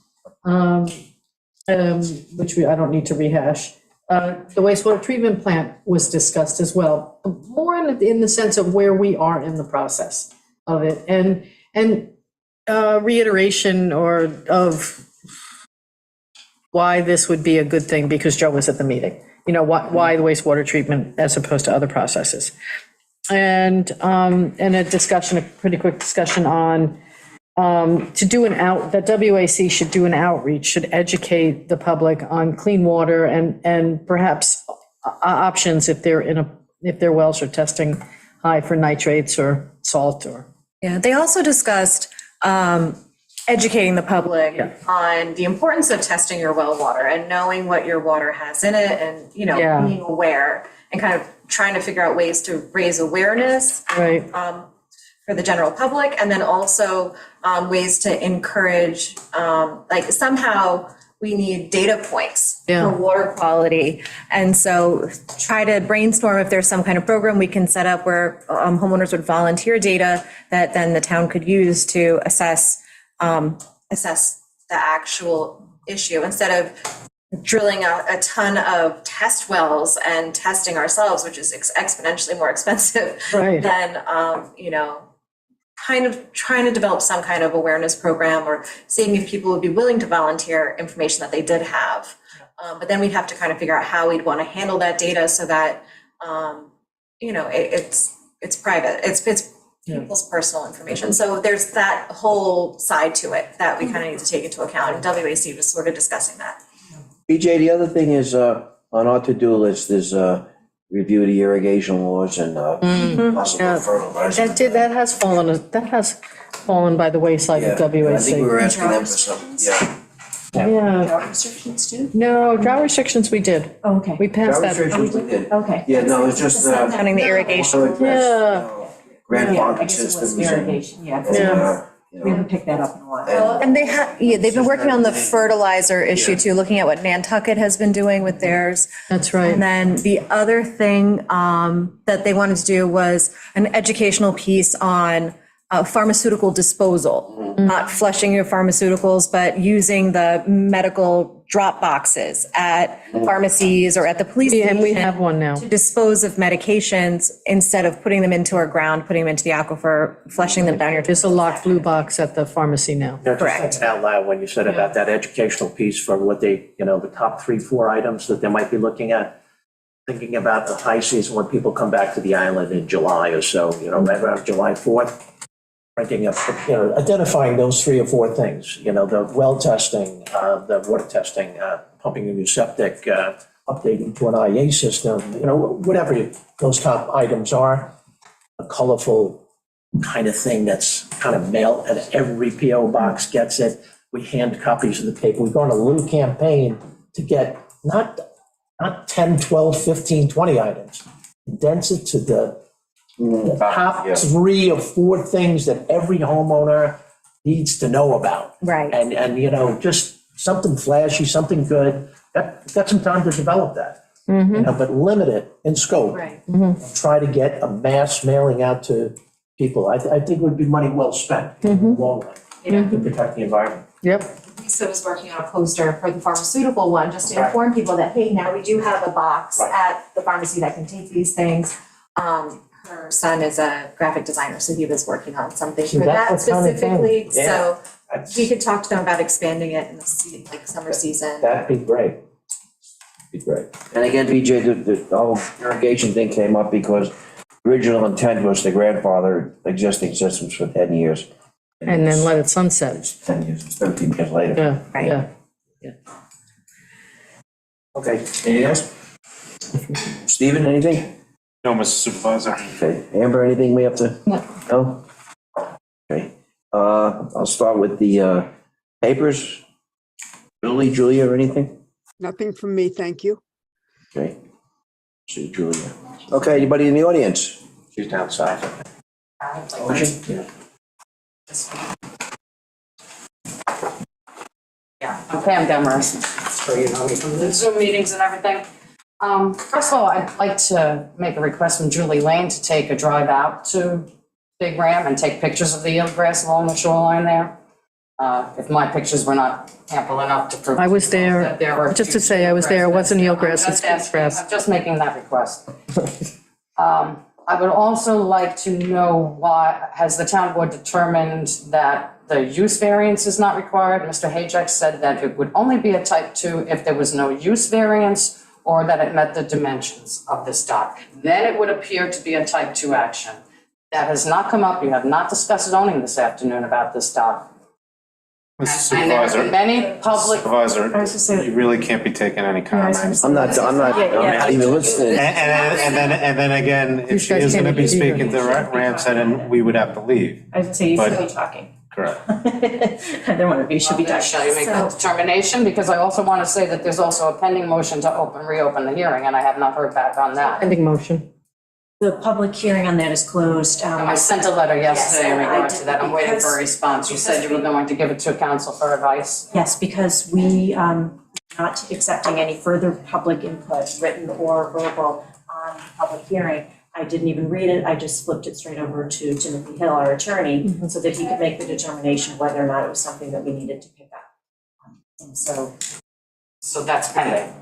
which I don't need to rehash. The wastewater treatment plant was discussed as well, more in the sense of where we are in the process of it, and reiteration of why this would be a good thing, because Joe was at the meeting. Why the wastewater treatment as opposed to other processes. And a discussion, a pretty quick discussion on to do that WAC should do an outreach, should educate the public on clean water and perhaps options if if their wells are testing high for nitrates or salt or. Yeah, they also discussed educating the public on the importance of testing your well water and knowing what your water has in it and, Yeah. being aware and kind of trying to figure out ways to raise awareness Right. for the general public, and then also ways to encourage, like somehow we need data points Yeah. for water quality. And so try to brainstorm if there's some kind of program we can set up where homeowners would volunteer data that then the town could use to assess the actual issue instead of drilling a ton of test wells and testing ourselves, which is exponentially more expensive Right. than, kind of trying to develop some kind of awareness program or seeing if people would be willing to volunteer information that they did have. But then we'd have to kind of figure out how we'd want to handle that data so that, it's private, it's people's personal information. So there's that whole side to it that we kind of need to take into account. And WAC was sort of discussing that. BJ, the other thing is, on our to-do list is, review the irrigation laws and, possible Yeah. fertilizer. That has fallen by the wayside of Yeah, I think we were WAC. asking them for some, yeah. Yeah, Drought restrictions too? no, drought restrictions we did. Oh, okay. We passed Drought that. restrictions we did. Okay. Yeah, no, it's just, Counting the irrigation. Yeah. Grandfathered systems. irrigation, yeah. We haven't picked that up in a while. And they've been working on the fertilizer issue too, looking at what Nantucket has been doing with theirs. That's right. And then the other thing that they wanted to do was an educational piece on pharmaceutical disposal, not flushing your pharmaceuticals, but using the medical drop boxes at pharmacies or at the police And we station have one now. to dispose of medications instead of putting them into our ground, putting them into the aquifer, flushing them down your. There's a locked blue box at the pharmacy now. Just Correct. thinking out loud when you said about that educational piece for what they, the top 3, 4 items that they might be looking at. Thinking about the high season when people come back to the island in July or so, right around July 4th. Ranking up, identifying those 3 or 4 things, the well testing, the water testing, pumping a new septic, updating to an IA system, whatever those top items are. A colorful kind of thing that's kind of mailed, and every PO box gets it. We hand copies of the paper. We go on a little campaign to get not 10, 12, 15, 20 items. Condense it to the top 3 or 4 things that every homeowner needs to know about. Right. And just something flashy, something good. Got some time to develop that. But limit it in scope. Right. Try to get a mass mailing out to people. I think it would be money well spent in the long run to protect the environment. Yep. Lisa was working on a poster for the pharmaceutical one, just to inform people that, hey, now we do have a box Right. at the pharmacy that can take these things. Her son is a graphic designer, so he was working on something for that that's the kind of thing. specifically. Yeah. So That's- we could talk to them about expanding it in the summer season. That'd be great. Be great. And again, BJ, the whole irrigation thing came up because original intent was to grandfather existing systems for 10 years. And then let it sunset. It's 10 years, it's 13 years later. Yeah, yeah. Okay, anything else? Stephen, anything? No, Mr. Supervisor. Okay, Amber, anything we have to? No? Okay, I'll start with the papers. Julia, or anything? Nothing from me, thank you. Okay. See Julia. Okay, anybody in the audience? She's down south. Motion? Pam Demarest. Zoom meetings and everything. First of all, I'd like to make a request from Julie Lane to take a drive out to Big Ram and take pictures of the eelgrass along the shoreline there. If my pictures were not ample enough to prove. I was there. that there were Just to say, I was there. It wasn't eelgrass, it's grass. I'm just making that request. I would also like to know why, has the town board determined that the use variance is not required? Mr. Hayek said that it would only be a type 2 if there was no use variance or that it met the dimensions of this dock. Then it would appear to be a type 2 action. That has not come up. You have not discussed zoning this afternoon about this dock. Mr. And there have Supervisor, been many public, Supervisor, you really can't be taking any comments. I'm not even listening. And then again, if These she guys is gonna can't be be here. speaking to Ramsden, and we would have to leave. I would say you should But- be talking. Correct. Either one of you should be talking. shall you make that determination? Because I also want to say that there's also a pending motion to reopen the hearing, and I have not heard back on that. Pending motion. The public hearing on that is closed. I sent a letter yesterday in Yes, I regard to did, that. I'm waiting for a because- response. You said you were going to give it to council for advice. Yes, because we not accepting any further public input, written or verbal, on the public hearing. I didn't even read it, I just flipped it straight over to Timothy Hill, our attorney, so that he could make the determination whether or not it was something that we needed to pick up. And so, So that's pending.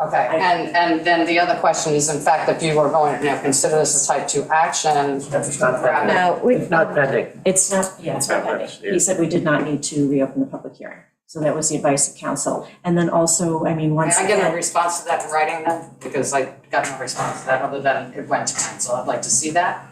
Okay, and then the other question is, in fact, if you were going to consider this a type 2 action. It's not pending. No, It's not pending. it's not, yeah, it's not pending. He said we did not need to reopen the public hearing. So that was the advice of counsel. And then also, I mean, once Can I get a again, response to that in writing then? Because I got no response to that other than it went to council. I'd like to see that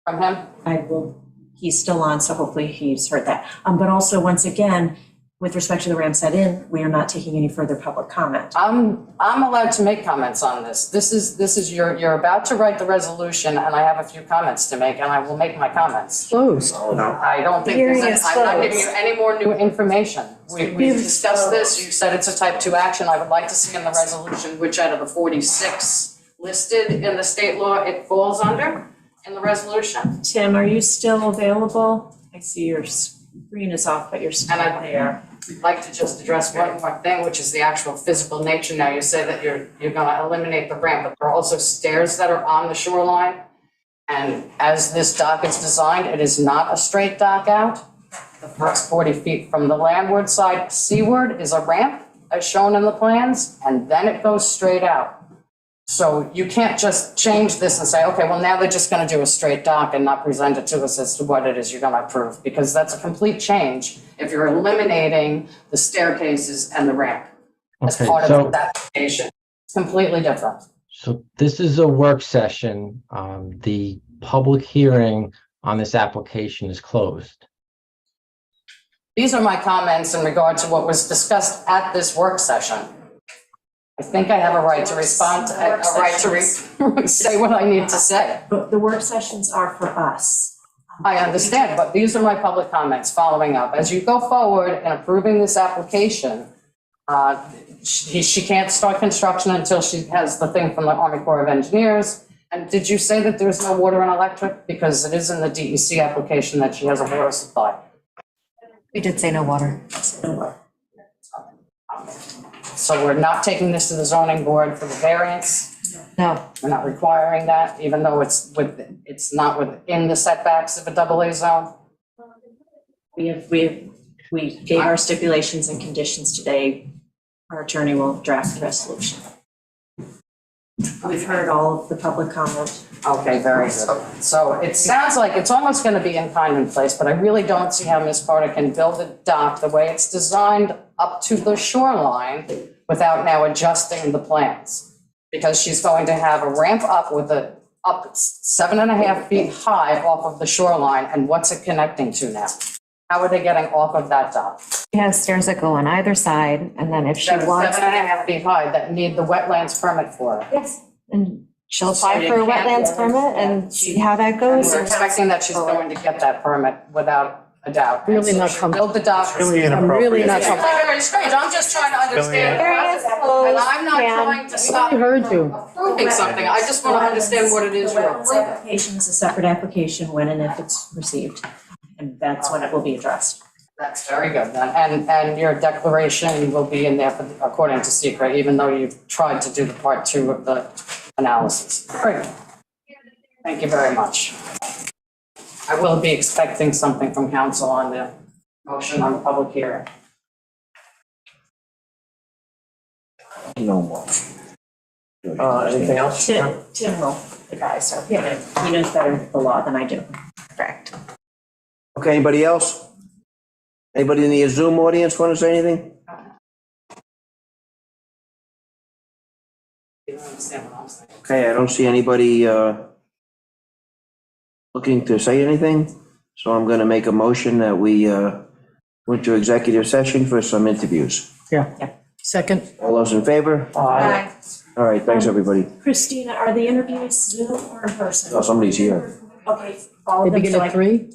from him. I will, he's still on, so hopefully he's heard that. But also, once again, with respect to the Ramsden Inn, we are not taking any further public comment. I'm allowed to make comments on this. This is, you're about to write the resolution and I have a few comments to make and I will make my comments. Closed. I don't think, Hearing there's is I'm not giving you closed. any more new information. We've discussed this, you said it's a type 2 action. I would like to see in the resolution which out of the 46 listed in the state law it falls under in the resolution. Tim, are you still available? I see your screen is off, but you're still And I- there. I'd like to just address one more thing, which is the actual physical nature. Now, you say that you're gonna eliminate the ramp, but there are also stairs that are on the shoreline. And as this dock is designed, it is not a straight dock out. The first 40 feet from the landward side seaward is a ramp, as shown in the plans, and then it goes straight out. So you can't just change this and say, okay, well, now they're just gonna do a straight dock and not present it to us as to what it is you're gonna approve, because that's a complete change if you're eliminating the staircases and the ramp as Okay, part so- of that application. It's completely different. So this is a work session. The public hearing on this application is closed. These are my comments in regard to what was discussed at this work session. I think I have a right to respond, a right to say what I need to say. But the work sessions are for us. I understand, but these are my public comments following up. As you go forward in approving this application, she can't start construction until she has the thing from the Army Corps of Engineers. And did you say that there's no water and electric? Because it is in the DEC application that she has a water supply. We did say no water. So we're not taking this to the zoning board for the variance. No, We're not requiring that, even though it's not within the setbacks of a AA zone. We gave our stipulations and conditions today. Our attorney will draft the resolution. We've heard all of the public comment. Okay, very good. So it sounds like it's almost gonna be in kind in place, but I really don't see how Ms. Carter can build a dock the way it's designed up to the shoreline without now adjusting the plans. Because she's going to have a ramp up up 7.5 feet high off of the shoreline, and what's it connecting to now? How are they getting off of that dock? she has stairs that go on either side, and then if she That are wants. 7.5 feet high that need the wetlands permit for it. Yes. And she'll So apply you for a can't- wetlands permit and see how that And goes. we're expecting that she's going to get that permit without a doubt. Really And so not she'll comfortable. build the dock. Really I'm really not It's comfortable. very strange, I'm just trying to understand. the Area is process. closed, And I'm not Pam. trying to stop I heard you. approving something, I just want to understand what it is The you're wetlands approving. application is a separate application when and if it's received. And that's when it will be addressed. That's very good then, and your declaration will be in there according to secret, even though you've tried to do the part 2 of the analysis. Great. Thank you very much. I will be expecting something from council on the motion on the public hearing. No more. Anything else? Tim will advise her. He knows better the law than I do. Correct. Okay, anybody else? Anybody in the Zoom audience want to say anything? You understand what I'm saying? Okay, I don't see anybody looking to say anything, so I'm gonna make a motion that we went to executive session for some interviews. Yeah. Second, All those in favor? Aye. All right, thanks, everybody. Christina, are the interviews Zoom or in person? Oh, somebody's here. Okay, all they of them, begin so at I 3?